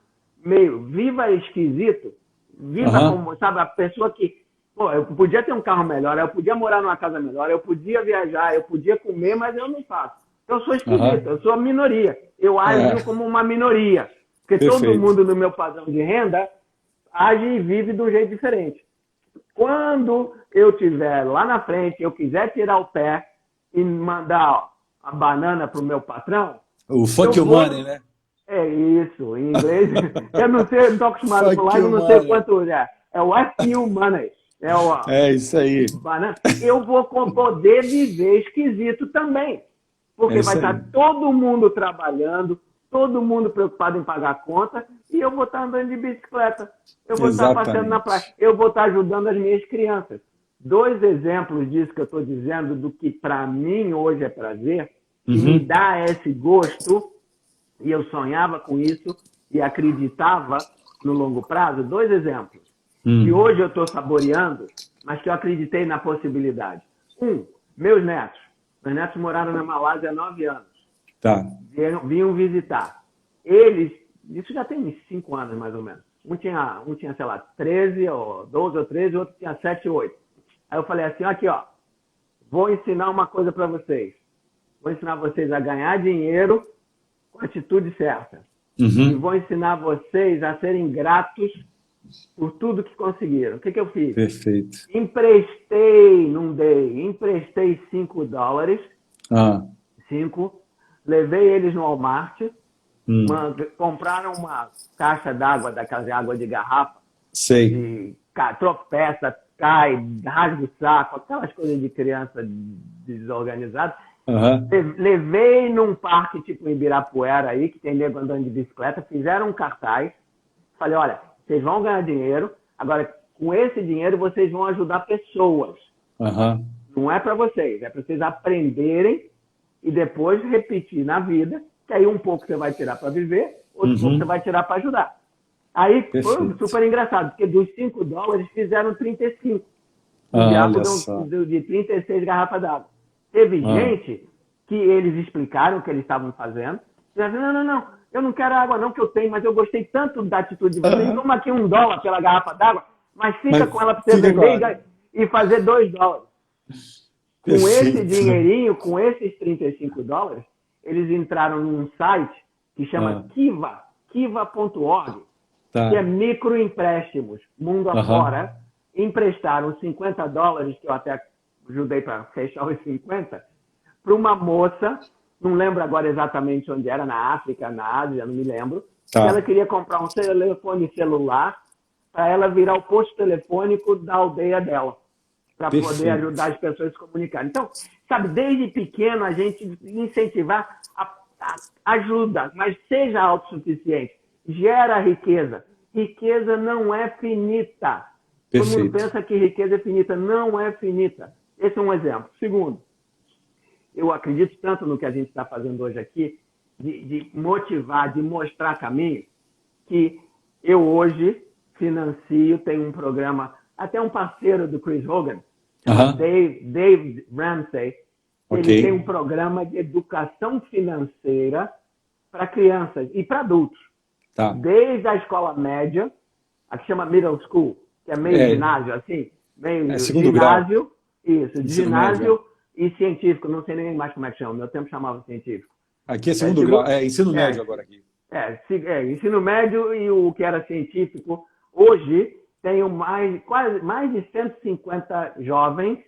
S2: meio viva esquisito, viva como, sabe, a pessoa que, pô, eu podia ter um carro melhor, eu podia morar numa casa melhor, eu podia viajar, eu podia comer, mas eu não faço. Eu sou esquisito, eu sou a minoria. Eu ajo como uma minoria. Porque todo mundo no meu padrão de renda age e vive de um jeito diferente. Quando eu estiver lá na frente, eu quiser tirar o pé e mandar a banana para o meu patrão...
S1: O fuck your money, né?
S2: É isso, em inglês. Eu não sei, não estou acostumado a falar, eu não sei quanto é. É o F you money.
S1: É isso aí.
S2: Banana. Eu vou poder viver esquisito também. Porque vai estar todo mundo trabalhando, todo mundo preocupado em pagar a conta, e eu vou estar andando de bicicleta, eu vou estar passeando na praia, eu vou estar ajudando as minhas crianças. 2 exemplos disso que eu estou dizendo, do que para mim hoje é prazer, e me dá esse gosto, e eu sonhava com isso, e acreditava no longo prazo. 2 exemplos, que hoje eu estou saboreando, mas que eu acreditei na possibilidade. Meus netos. Meus netos moraram na Malásia há 9 anos.
S1: Tá.
S2: Vinham visitar. Eles, isso já tem uns 5 anos mais ou menos. Um tinha, sei lá, 13 ou 12 ou 13, o outro tinha 7 ou 8. Aí eu falei assim, aqui ó, vou ensinar uma coisa para vocês. Vou ensinar vocês a ganhar dinheiro com a atitude certa. E vou ensinar vocês a serem gratos por tudo que conseguiram. O que eu fiz?
S1: Perfeito.
S2: Emprestei, não dei, emprestei $5. 5. Levei eles no Walmart, compraram uma caixa d'água, daquelas água de garrafa.
S1: Sei.
S2: Tropeça, cai, rasga o saco, aquelas coisas de criança desorganizada. Levei num parque tipo Ibirapuera aí, que tem nego andando de bicicleta, fizeram um cartaz. Falei, olha, vocês vão ganhar dinheiro, agora com esse dinheiro vocês vão ajudar pessoas. Não é para vocês, é para vocês aprenderem e depois repetir na vida, que aí um pouco você vai tirar para viver, outro pouco você vai tirar para ajudar. Aí foi super engraçado, porque dos $5 fizeram 35. O diabo de 36 garrafas d'água. Teve gente que eles explicaram o que eles estavam fazendo. Disseram, não, eu não quero água não que eu tenho, mas eu gostei tanto da atitude de vocês. Toma aqui $1 pela garrafa d'água, mas fica com ela para você vender e fazer $2. Com esse dinheirinho, com esses $35, eles entraram num site que chama kiva.org, que é microempréstimos, mundo afora. Emprestaram $50, que eu até ajudei para fechar os 50, para uma moça, não lembro agora exatamente onde era, na África, na Ásia, não me lembro, que ela queria comprar um telefone celular para ela virar o posto telefônico da aldeia dela, para poder ajudar as pessoas a se comunicarem. Então, sabe, desde pequeno a gente incentivar a ajuda, mas seja autossuficiente, gera riqueza. Riqueza não é finita. Todo mundo pensa que riqueza é finita. Não é finita. Esse é um exemplo. Segundo, eu acredito tanto no que a gente está fazendo hoje aqui, de motivar, de mostrar caminho, que eu hoje financio, tenho um programa, até um parceiro do Chris Hogan, Dave Ramsey, ele tem um programa de educação financeira para crianças e para adultos. Desde a escola média, a que chama middle school, que é meio ginásio, assim, meio ginásio, grau. Isso, de ginásio e científico, não sei nem mais como é que chama, meu tempo chamava científico.
S1: Aqui é segundo grau, ensino médio agora aqui.
S2: Ensino médio e o que era científico. Hoje, tenho mais de 150 jovens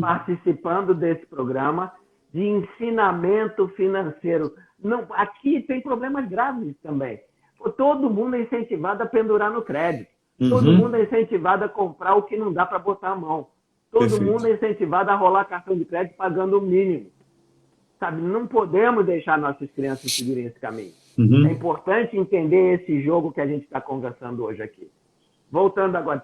S2: participando desse programa de ensinamento financeiro. Não, aqui tem problemas graves também. Todo mundo é incentivado a pendurar no crédito. Todo mundo é incentivado a comprar o que não dá para botar a mão. Todo mundo é incentivado a rolar cartão de crédito pagando o mínimo. Sabe, não podemos deixar nossas crianças seguirem esse caminho. É importante entender esse jogo que a gente está conversando hoje aqui. Voltando agora,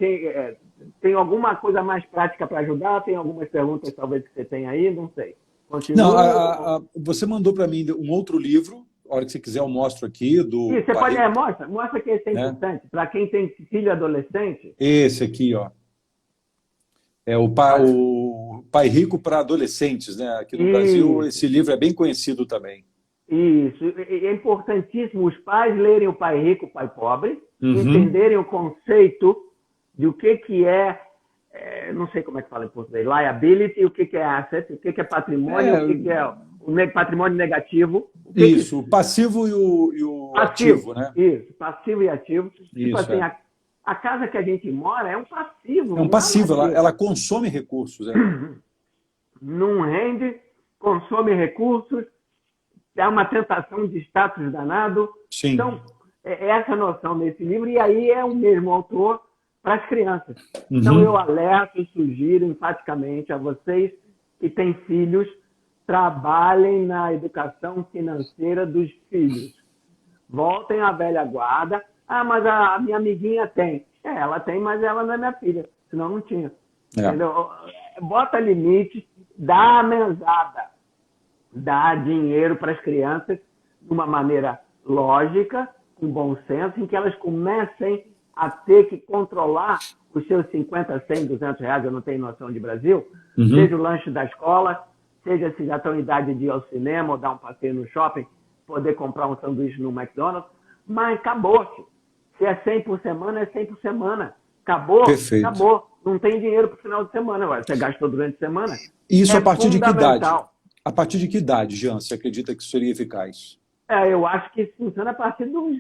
S2: tem alguma coisa mais prática para ajudar? Tem algumas perguntas talvez que você tenha aí? Não sei.
S1: Continua. Não, você mandou para mim um outro livro. A hora que você quiser eu mostro aqui.
S2: Você pode, mostra que esse é importante. Para quem tem filho adolescente.
S1: Esse aqui, ó. É o Pai Rico para Adolescentes, né? Aqui no Brasil, esse livro é bem conhecido também.
S2: Isso. É importantíssimo os pais lerem o Pai Rico, o Pai Pobre, entenderem o conceito de o que é, não sei como é que fala em português, liability, o que é asset, o que é patrimônio, o que é o patrimônio negativo.
S1: Isso, o passivo e o ativo, né?
S2: Isso, passivo e ativo. Tipo assim, a casa que a gente mora é um passivo.
S1: É um passivo, ela consome recursos.
S2: Não rende, consome recursos, é uma tentação de status danado.
S1: Sim.
S2: Então, essa noção nesse livro, e aí é o mesmo autor para as crianças. Então, eu alerto e sugiro enfaticamente a vocês que têm filhos, trabalhem na educação financeira dos filhos. Voltem à velha guarda. Ah, mas a minha amiguinha tem. Ela tem, mas ela não é minha filha. Senão não tinha. Entendeu? Bota limite, dá a mesada, dá dinheiro para as crianças de uma maneira lógica, com bom senso, em que elas comecem a ter que controlar os seus 50, 100, 200 reais, eu não tenho noção de Brasil, seja o lanche da escola, seja se já estão em idade de ir ao cinema ou dar um passeio no shopping, poder comprar um sanduíche no McDonald's, mas acabou-se. Se é 100 por semana, é 100 por semana. Acabou,
S1: Perfeito.
S2: acabou. Não tem dinheiro para o final de semana. Você gastou durante a semana.
S1: Isso a partir de que idade? A partir de que idade, Jean, você acredita que isso seria eficaz?
S2: Eu acho que isso funciona a partir do,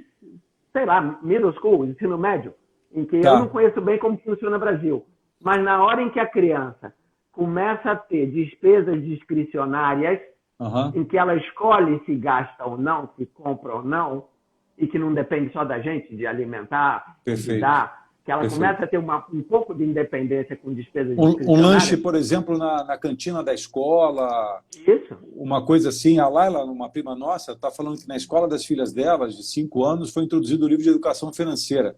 S2: sei lá, middle school, ensino médio, em que eu não conheço bem como funciona o Brasil. Mas na hora em que a criança começa a ter despesas discricionárias, em que ela escolhe se gasta ou não, se compra ou não, e que não depende só da gente de alimentar, de dar, que ela começa a ter um pouco de independência com despesas discricionárias.
S1: Um lanche, por exemplo, na cantina da escola.
S2: Isso.
S1: Uma coisa assim, a Laila, uma prima nossa, está falando que na escola das filhas delas, de 5 anos, foi introduzido o livro de educação financeira.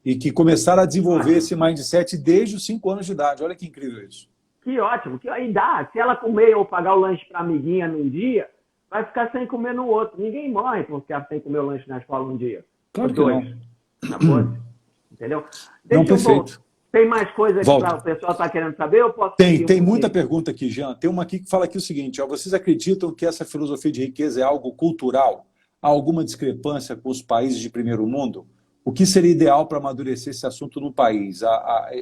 S1: E que começaram a desenvolver esse mindset desde os 5 anos de idade. Olha que incrível isso.
S2: Que ótimo. Que aí dá. Se ela comer ou pagar o lanche para a amiguinha num dia, vai ficar sem comer no outro. Ninguém morre por ficar sem comer o lanche na escola um dia.
S1: Claro que
S2: não. Entendeu?
S1: Não, perfeito.
S2: Tem mais coisa que o pessoal está querendo saber? Eu posso
S1: tem muita pergunta aqui, Jean. Tem uma aqui que fala aqui o seguinte: vocês acreditam que essa filosofia de riqueza é algo cultural? Há alguma discrepância com os países de primeiro mundo? O que seria ideal para amadurecer esse assunto no país?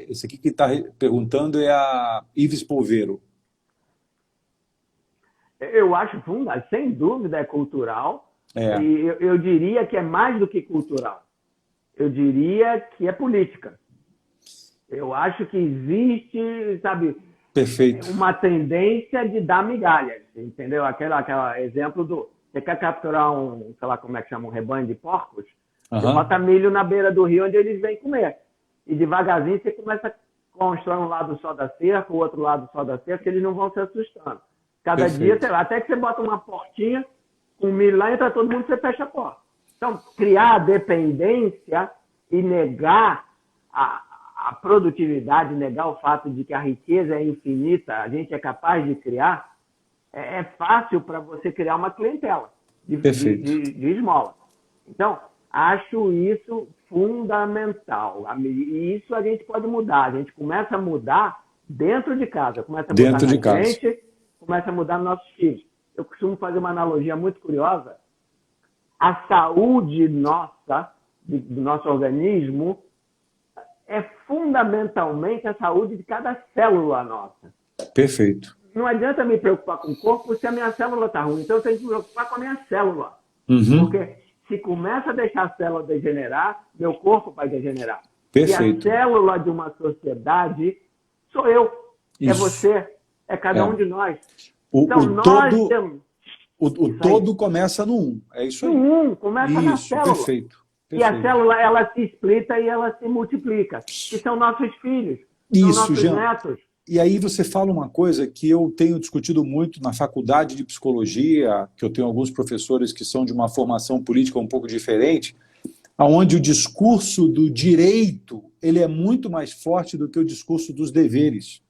S1: Esse aqui que está perguntando é a Ives Polveiro.
S2: Eu acho, sem dúvida, é cultural. E eu diria que é mais do que cultural. Eu diria que é política. Eu acho que existe, sabe, uma tendência de dar migalhas, entendeu? Aquele exemplo do... Você quer capturar sei lá como é que chama, um rebanho de porcos? Você bota milho na beira do rio onde eles vêm comer. E devagarzinho você começa a construir um lado só da cerca, o outro lado só da cerca, eles não vão se assustando. Cada dia, sei lá, até que você bota uma portinha, com milho lá, entra todo mundo, você fecha a porta. Então, criar a dependência e negar a produtividade, negar o fato de que a riqueza é infinita, a gente é capaz de criar, é fácil para você criar uma clientela de esmola. Então, acho isso fundamental. E isso a gente pode mudar. A gente começa a mudar dentro de casa. Começa a mudar na gente, começa a mudar nos nossos filhos. Eu costumo fazer uma analogia muito curiosa. A saúde nossa, do nosso organismo, é fundamentalmente a saúde de cada célula nossa.
S1: Perfeito.
S2: Não adianta me preocupar com o corpo se a minha célula está ruim. Então eu tenho que me preocupar com a minha célula. Porque se começa a deixar a célula degenerar, meu corpo vai degenerar.
S1: Perfeito.
S2: E a célula de uma sociedade sou eu, é você, é cada um de nós. Então nós temos...
S1: O todo começa no 1, é isso aí.
S2: No 1, começa na célula.
S1: Perfeito.
S2: E a célula, ela se explita e ela se multiplica. Que são nossos filhos, são nossos netos.
S1: E aí você fala uma coisa que eu tenho discutido muito na faculdade de psicologia, que eu tenho alguns professores que são de uma formação política um pouco diferente, onde o discurso do direito ele é muito mais forte do que o discurso dos deveres.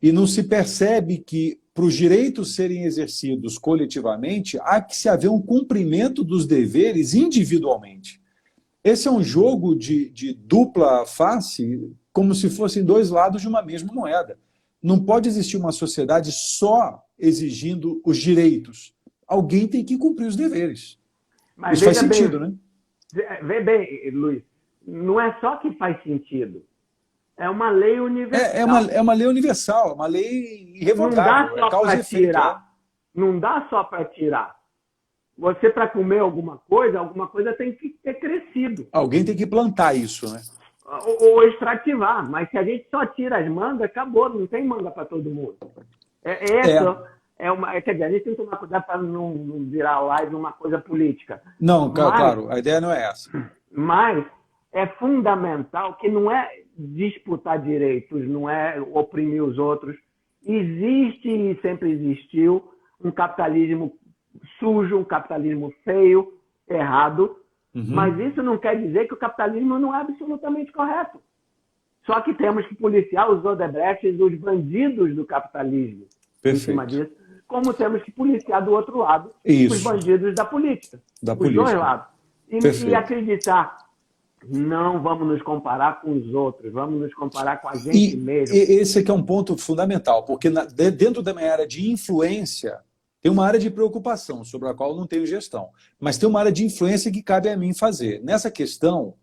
S1: E não se percebe que, para os direitos serem exercidos coletivamente, há que se haver um cumprimento dos deveres individualmente. Esse é um jogo de dupla face, como se fossem dois lados de uma mesma moeda. Não pode existir uma sociedade só exigindo os direitos. Alguém tem que cumprir os deveres.
S2: Mas
S1: isso faz sentido, né?
S2: Vê bem, Luiz, não é só que faz sentido. É uma lei universal.
S1: É uma lei universal, uma lei irrevogável.
S2: Não dá só para tirar. Não dá só para tirar. Você, para comer alguma coisa tem que ter crescido.
S1: Alguém tem que plantar isso, né?
S2: Ou extrativar. Mas se a gente só tira as mangas, acabou. Não tem manga para todo mundo. Quer dizer, a gente tem que tomar cuidado para não virar a live uma coisa política.
S1: Não, claro, a ideia não é essa.
S2: Mas é fundamental que não é disputar direitos, não é oprimir os outros. Existe e sempre existiu um capitalismo sujo, um capitalismo feio, errado, Mas isso não quer dizer que o capitalismo não é absolutamente correto. Só que temos que policiar os Odebrechts, os bandidos do capitalismo, em cima disso, como temos que policiar do outro lado os bandidos da política. Os dois lados. E acreditar, não vamos nos comparar com os outros, vamos nos comparar com a gente mesmo.
S1: Esse aqui é um ponto fundamental, porque dentro da minha área de influência, tem uma área de preocupação, sobre a qual eu não tenho gestão, mas tem uma área de influência que cabe a mim fazer. Nessa questão,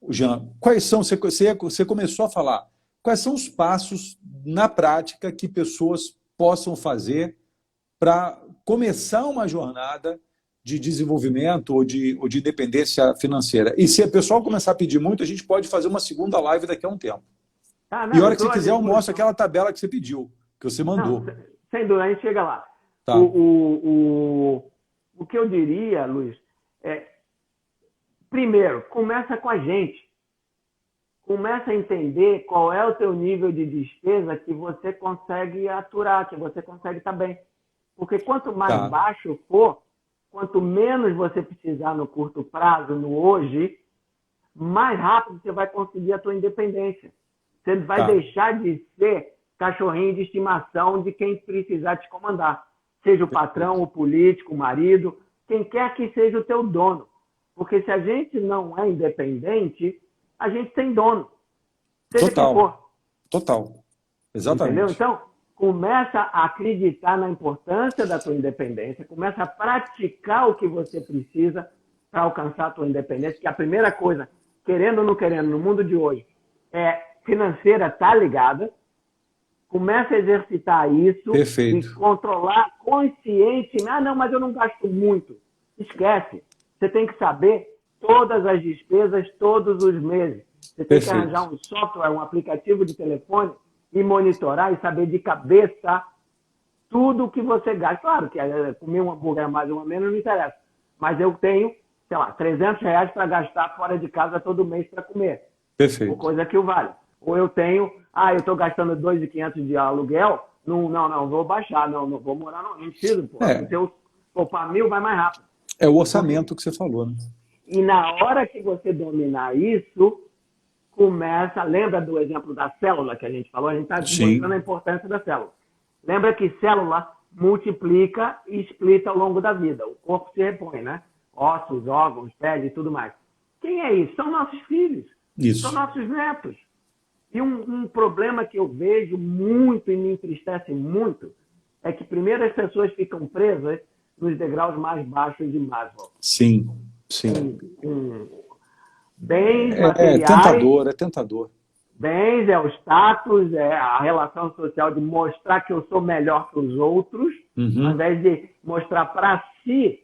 S1: Jean, quais são, você começou a falar, quais são os passos na prática que pessoas possam fazer para começar uma jornada de desenvolvimento ou de independência financeira? E se o pessoal começar a pedir muito, a gente pode fazer uma segunda live daqui a um tempo. E a hora que você quiser, eu mostro aquela tabela que você pediu, que você mandou.
S2: Não, sem dúvida, a gente chega lá.
S1: Tá.
S2: O que eu diria, Luiz, primeiro, começa com a gente. Começa a entender qual é o teu nível de despesa que você consegue aturar, que você consegue estar bem. Porque quanto mais baixo for, quanto menos você precisar no curto prazo, no hoje, mais rápido você vai conseguir a tua independência. Você vai deixar de ser cachorrinho de estimação de quem precisar te comandar. Seja o patrão, o político, o marido, quem quer que seja o teu dono. Porque se a gente não é independente, a gente tem dono. Seja quem for.
S1: Total. Exatamente.
S2: Entendeu? Então, começa a acreditar na importância da tua independência, começa a praticar o que você precisa para alcançar a tua independência, que a primeira coisa, querendo ou não querendo, no mundo de hoje, financeira está ligada. Começa a exercitar isso.
S1: Perfeito.
S2: E controlar conscientemente. Ah, não, mas eu não gasto muito. Esquece. Você tem que saber todas as despesas todos os meses. Você tem que arranjar um software, um aplicativo de telefone e monitorar e saber de cabeça tudo o que você gasta. Claro que comer um hambúrguer a mais ou a menos não interessa. Mas eu tenho, sei lá, R$300 para gastar fora de casa todo mês para comer.
S1: Perfeito.
S2: Coisa que o vale. Ou eu tenho, eu estou gastando 2.500 de aluguel, não, vou baixar, não vou morar, não preciso, pô. Se eu poupar 1.000, vai mais rápido.
S1: É o orçamento que você falou, né?
S2: E na hora que você dominar isso, começa, lembra do exemplo da célula que a gente falou? A gente está mostrando a importância da célula. Lembra que célula multiplica e explica ao longo da vida. O corpo se repõe, né? Ossos, órgãos, pele e tudo mais. Quem é isso? São nossos filhos.
S1: Isso.
S2: São nossos netos. E um problema que eu vejo muito e me entristece muito é que primeiro as pessoas ficam presas nos degraus mais baixos de Maslow.
S1: Sim.
S2: Bens materiais...
S1: É tentador.
S2: Bens, o status, a relação social de mostrar que eu sou melhor que os outros, ao invés de mostrar para si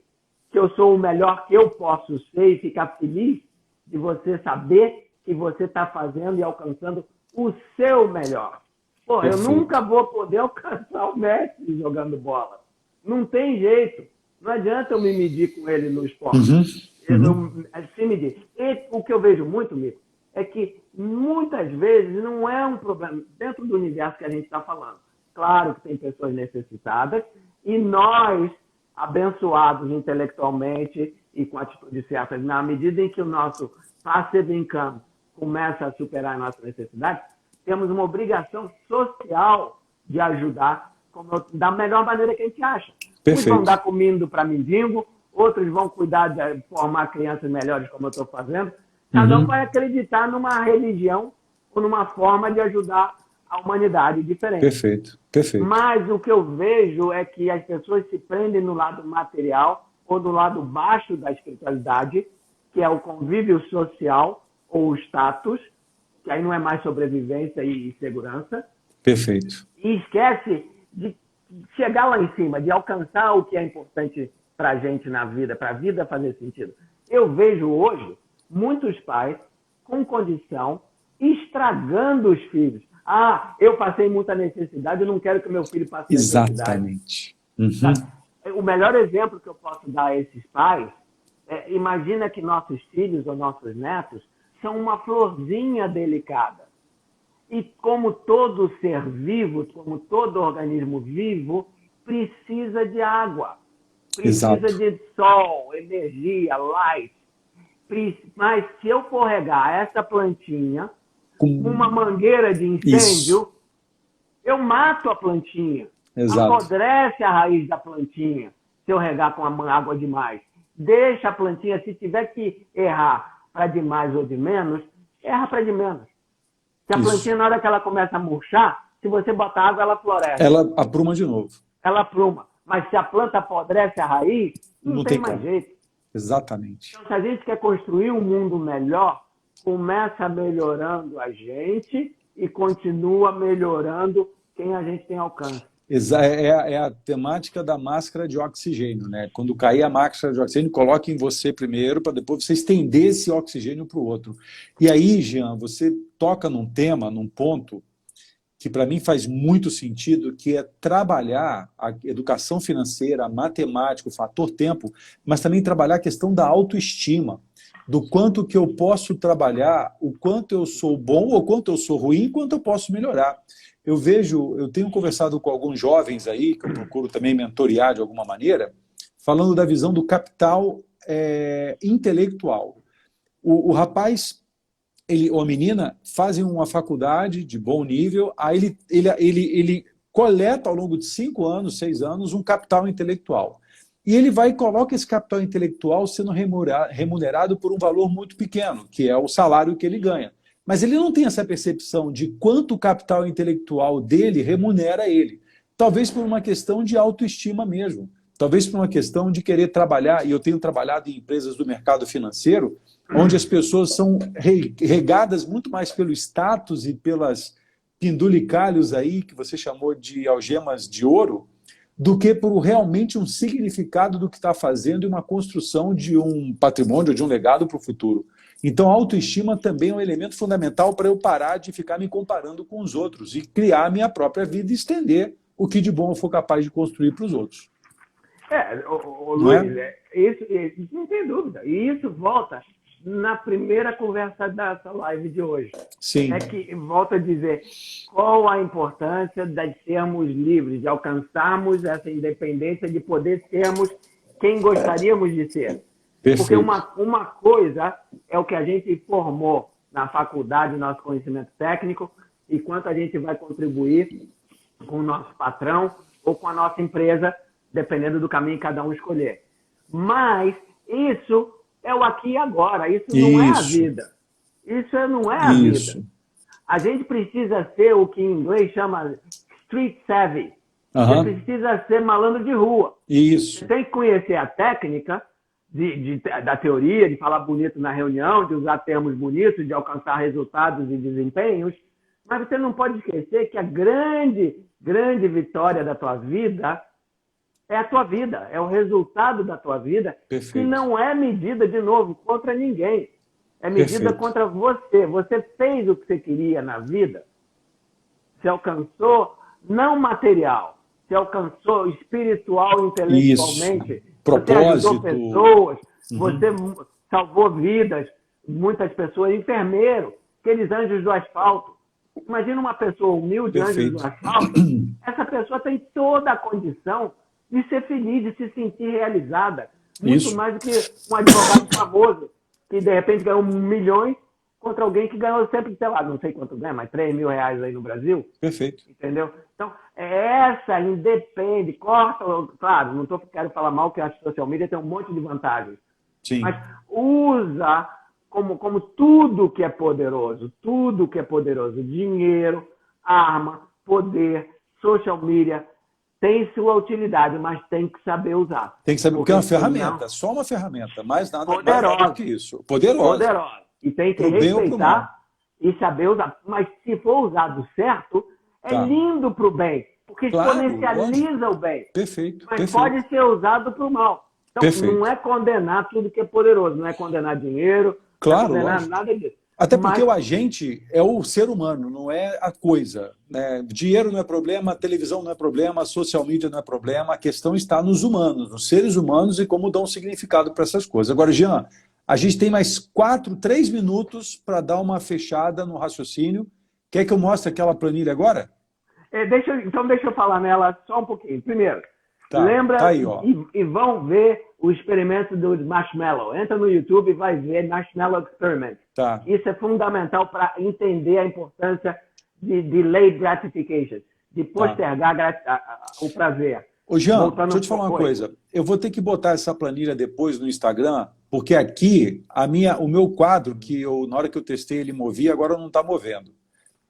S2: que eu sou o melhor que eu posso ser e ficar feliz de você saber que você está fazendo e alcançando o seu melhor. Pô, eu nunca vou poder alcançar o Messi jogando bola. Não tem jeito. Não adianta eu me medir com ele no esporte. Se medir. E o que eu vejo muito, Mico, é que muitas vezes não é um problema dentro do universo que a gente está falando. Claro que tem pessoas necessitadas e nós, abençoados intelectualmente e com atitudes certas, na medida em que o nosso passive income começa a superar a nossa necessidade, temos uma obrigação social de ajudar da melhor maneira que a gente acha. Uns vão dar comida para mendigo, outros vão cuidar de formar crianças melhores, como eu estou fazendo. Cada um vai acreditar numa religião ou numa forma de ajudar a humanidade diferente.
S1: Perfeito.
S2: Mas o que eu vejo é que as pessoas se prendem no lado material ou no lado baixo da espiritualidade, que é o convívio social, ou o status, que aí não é mais sobrevivência e segurança.
S1: Perfeito.
S2: E esquece de chegar lá em cima, de alcançar o que é importante para a gente na vida, para a vida fazer sentido. Eu vejo hoje muitos pais com condição estragando os filhos. Eu passei muita necessidade, eu não quero que meu filho passe necessidade.
S1: Exatamente.
S2: O melhor exemplo que eu posso dar a esses pais imagina que nossos filhos ou nossos netos são uma florzinha delicada. E como todo ser vivo, como todo organismo vivo, precisa de água, precisa de sol, energia, light. Mas se eu for regar essa plantinha
S1: Com
S2: com uma mangueira de incêndio,
S1: isso.
S2: eu mato a plantinha.
S1: Exato.
S2: Apodrece a raiz da plantinha se eu regar com a água demais. Deixa a plantinha, se tiver que errar para de mais ou de menos, erra para de menos. Se a
S1: Isso.
S2: plantinha, na hora que ela começa a murchar, se você botar água, ela floresce.
S1: Ela apruma de novo.
S2: Ela apruma. Mas se a planta apodrece a raiz, não tem mais
S1: como.
S2: jeito.
S1: Exatamente.
S2: Então, se a gente quer construir um mundo melhor, começa melhorando a gente e continua melhorando quem a gente tem alcance.
S1: É a temática da máscara de oxigênio, né? Quando cair a máscara de oxigênio, coloque em você primeiro, para depois você estender esse oxigênio para o outro. E aí, Jean, você toca num tema, num ponto, que para mim faz muito sentido, que é trabalhar a educação financeira, a matemática, o fator tempo, mas também trabalhar a questão da autoestima, do quanto que eu posso trabalhar, o quanto eu sou bom ou quanto eu sou ruim, quanto eu posso melhorar. Eu tenho conversado com alguns jovens aí, que eu procuro também mentorear de alguma maneira, falando da visão do capital intelectual. O rapaz ou a menina fazem uma faculdade de bom nível, aí ele coleta ao longo de 5 anos, 6 anos, um capital intelectual. E ele vai e coloca esse capital intelectual sendo remunerado por um valor muito pequeno, que é o salário que ele ganha. Mas ele não tem essa percepção de quanto o capital intelectual dele remunera ele. Talvez por uma questão de autoestima mesmo. Talvez por uma questão de querer trabalhar, e eu tenho trabalhado em empresas do mercado financeiro, onde as pessoas são regadas muito mais pelo status e pelas pendulicalhos aí, que você chamou de algemas de ouro, do que por realmente um significado do que está fazendo e uma construção de um patrimônio, de um legado para o futuro. Então, a autoestima também é um elemento fundamental para eu parar de ficar me comparando com os outros e criar a minha própria vida e estender o que de bom eu for capaz de construir para os outros.
S2: Luiz, isso não tem dúvida. E isso volta na primeira conversa dessa live de hoje.
S1: Sim.
S2: É que volta a dizer qual a importância de sermos livres, de alcançarmos essa independência, de poder sermos quem gostaríamos de ser.
S1: Perfeito.
S2: Porque uma coisa é o que a gente formou na faculdade, nosso conhecimento técnico, e quanto a gente vai contribuir com o nosso patrão ou com a nossa empresa, dependendo do caminho que cada um escolher. Mas isso é o aqui e agora, isso não é a vida. Isso não é a vida. A gente precisa ser o que em inglês chama street savvy. Você precisa ser malandro de rua.
S1: Isso.
S2: Você tem que conhecer a técnica da teoria, de falar bonito na reunião, de usar termos bonitos, de alcançar resultados e desempenhos, mas você não pode esquecer que a grande vitória da tua vida é a tua vida, é o resultado da tua vida,
S1: Perfeito.
S2: Que não é medida, de novo, contra ninguém. É medida
S1: Perfeito.
S2: contra você. Você fez o que você queria na vida, você alcançou, não material, você alcançou espiritual, intelectualmente.
S1: Isso. Propósito.
S2: Você ajudou pessoas, você salvou vidas, muitas pessoas, enfermeiro, aqueles anjos do asfalto. Imagina uma pessoa humilde, anjos do asfalto, essa pessoa tem toda a condição de ser feliz, de se sentir realizada. Muito mais do que um advogado famoso, que de repente ganhou milhões contra alguém que ganhou sempre, sei lá, não sei quanto ganha, mas 3 mil reais aí no Brasil.
S1: Perfeito.
S2: Entendeu? Então, essa independe, corta, claro, não quero falar mal, que eu acho que social media tem um monte de vantagens.
S1: Sim.
S2: Mas usa como tudo que é poderoso, dinheiro, arma, poder, social media, tem sua utilidade, mas tem que saber usar.
S1: Tem que saber, porque é uma ferramenta, só uma ferramenta, mais nada
S2: poderosa,
S1: do que isso. Poderosa.
S2: E tem que respeitar e saber usar. Mas se for usado certo, é lindo para o bem, porque exponencializa o bem.
S1: Perfeito.
S2: Mas pode ser usado para o mal. Então, não é condenar tudo que é poderoso, não é condenar dinheiro, não é condenar nada disso.
S1: Até porque o agente é o ser humano, não é a coisa. Né? Dinheiro não é problema, televisão não é problema, social media não é problema. A questão está nos humanos, nos seres humanos e como dão significado para essas coisas. Agora, Jean, a gente tem mais 3 minutos para dar uma fechada no raciocínio. Quer que eu mostre aquela planilha agora?
S2: Então deixa eu falar nela só um pouquinho. Primeiro,
S1: lembra
S2: tá aí, e vão ver o experimento do marshmallow. Entra no YouTube e vai ver Marshmallow Experiment.
S1: Tá.
S2: Isso é fundamental para entender a importância de delayed gratification, de postergar o prazer.
S1: Ô, Jean, deixa eu te falar uma coisa. Eu vou ter que botar essa planilha depois no Instagram, porque aqui o meu quadro, na hora que eu testei, ele movia, agora não está movendo.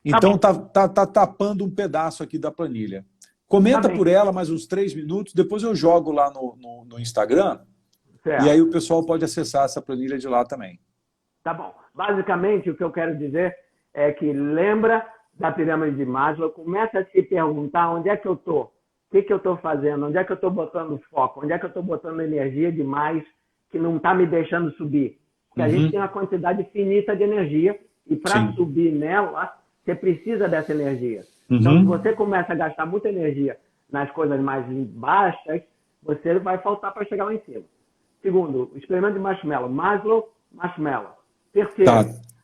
S1: Então tá tapando um pedaço aqui da planilha. Comenta por ela mais uns 3 minutos, depois eu jogo lá no Instagram, certo. E aí o pessoal pode acessar essa planilha de lá também.
S2: Tá bom. Basicamente, o que eu quero dizer é que lembra da pirâmide de Maslow, começa a se perguntar onde é que eu estou. O que eu estou fazendo? Onde é que eu estou botando foco? Onde é que eu estou botando energia demais que não está me deixando subir? Porque a gente tem uma quantidade finita de energia e para subir nela, você precisa dessa energia. Então, se você começa a gastar muita energia nas coisas mais baixas, você vai faltar para chegar lá em cima. Segundo, o experimento de marshmallow. Maslow, marshmallow. Terceiro,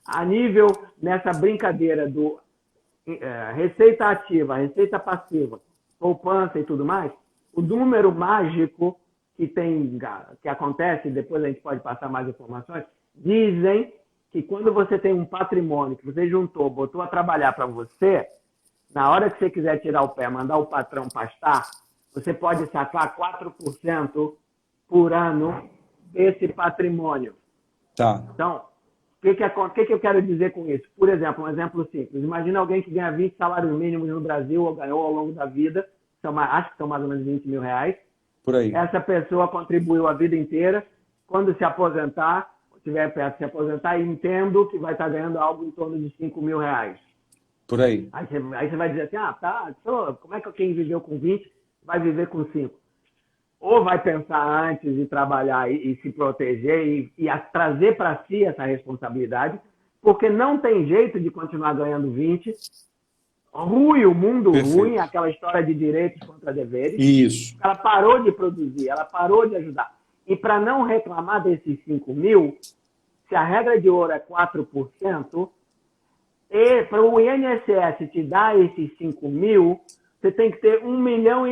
S2: a nível nessa brincadeira do receita ativa, receita passiva, poupança e tudo mais, o número mágico que acontece, depois a gente pode passar mais informações, dizem que quando você tem um patrimônio que você juntou, botou a trabalhar para você, na hora que você quiser tirar o pé, mandar o patrão pastar, você pode sacar 4% por ano desse patrimônio.
S1: Tá.
S2: Então, o que eu quero dizer com isso? Por exemplo, um exemplo simples. Imagina alguém que ganha 20 salários mínimos no Brasil ou ganhou ao longo da vida, acho que são mais ou menos 20 mil reais.
S1: Por aí.
S2: Essa pessoa contribuiu a vida inteira. Quando se aposentar, estiver perto de se aposentar, entendo que vai estar ganhando algo em torno de 5 mil reais.
S1: Por aí.
S2: Aí você vai dizer assim, como é que quem viveu com 20 vai viver com 5? Ou vai pensar antes de trabalhar e se proteger e trazer para si essa responsabilidade, porque não tem jeito de continuar ganhando 20. O mundo ruim, aquela história de direitos contra deveres.
S1: Isso.
S2: Ela parou de produzir, ela parou de ajudar. E para não reclamar desses 5 mil, se a regra de ouro é 4%, e para o INSS te dar esses 5 mil, você tem que ter 1,5 milhão.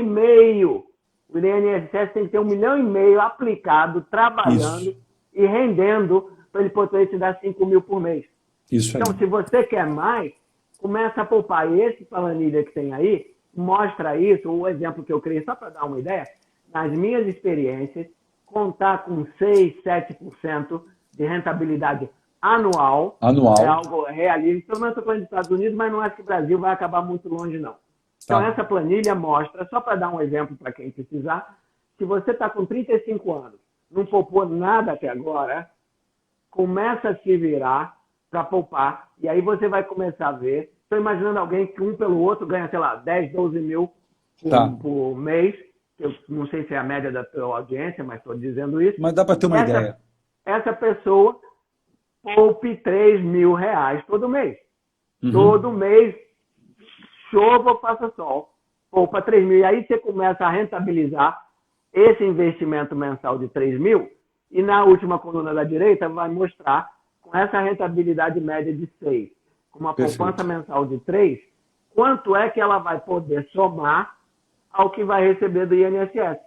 S2: O INSS tem que ter 1,5 milhão aplicado, trabalhando e rendendo para ele poder te dar 5 mil por mês.
S1: Isso aí.
S2: Então, se você quer mais, começa a poupar. E esse planilha que tem aí mostra isso. O exemplo que eu criei, só para dar uma ideia, nas minhas experiências, contar com 6%, 7% de rentabilidade anual é algo realista. Pelo menos estou falando dos Estados Unidos, mas não acho que o Brasil vai acabar muito longe, não. Então, essa planilha mostra, só para dar um exemplo para quem precisar, se você está com 35 anos, não poupou nada até agora, começa a se virar para poupar, e aí você vai começar a ver. Estou imaginando alguém que um pelo outro ganha, sei lá, 10, 12 mil por mês. Eu não sei se é a média da tua audiência, mas estou dizendo isso.
S1: Mas dá para ter uma ideia.
S2: Essa pessoa poupe 3 mil reais todo mês. Todo mês, chova ou faça sol, poupa 3 mil. E aí você começa a rentabilizar esse investimento mensal de 3 mil, e na última coluna da direita vai mostrar, com essa rentabilidade média de 6, com uma poupança mensal de 3, quanto é que ela vai poder somar ao que vai receber do INSS.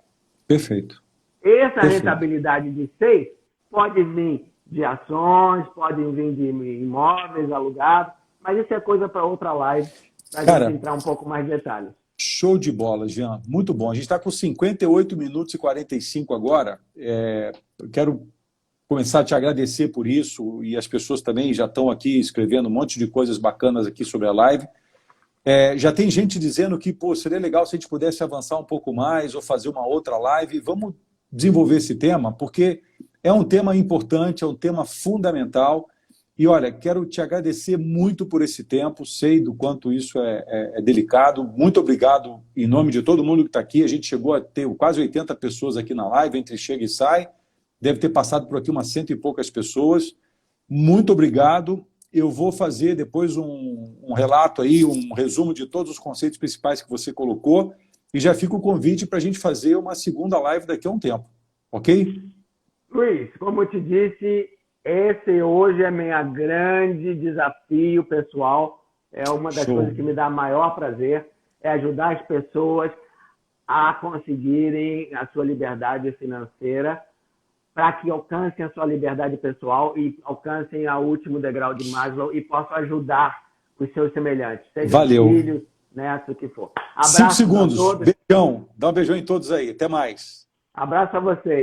S1: Perfeito.
S2: Essa rentabilidade de 6 pode vir de ações, pode vir de imóveis alugados, mas isso é coisa para outra live, para a gente entrar um pouco mais de detalhes.
S1: Show de bola, Jean. Muito bom. A gente está com 58 minutos e 45 agora. Eu quero começar a te agradecer por isso, e as pessoas também já estão aqui escrevendo um monte de coisas bacanas aqui sobre a live. Já tem gente dizendo que seria legal se a gente pudesse avançar um pouco mais ou fazer uma outra live. Vamos desenvolver esse tema, porque é um tema importante, é um tema fundamental. E, olha, quero te agradecer muito por esse tempo, sei do quanto isso é delicado. Muito obrigado em nome de todo mundo que está aqui. A gente chegou a ter quase 80 pessoas aqui na live, entre chega e sai. Deve ter passado por aqui umas 100 e poucas pessoas. Muito obrigado. Eu vou fazer depois um relato aí, um resumo de todos os conceitos principais que você colocou, e já fica o convite para a gente fazer uma segunda live daqui a um tempo. Ok?
S2: Luiz, como eu te disse, esse hoje é meu grande desafio pessoal. É uma das coisas que me dá maior prazer, é ajudar as pessoas a conseguirem a sua liberdade financeira para que alcancem a sua liberdade pessoal e alcancem o último degrau de Maslow e possam ajudar os seus semelhantes, sejam
S1: Valeu.
S2: filhos, netos, o que for.
S1: 5
S2: Abraços a
S1: segundos.
S2: todos.
S1: Beijão. Dá um beijão em todos aí. Até mais.
S2: Abraço a vocês.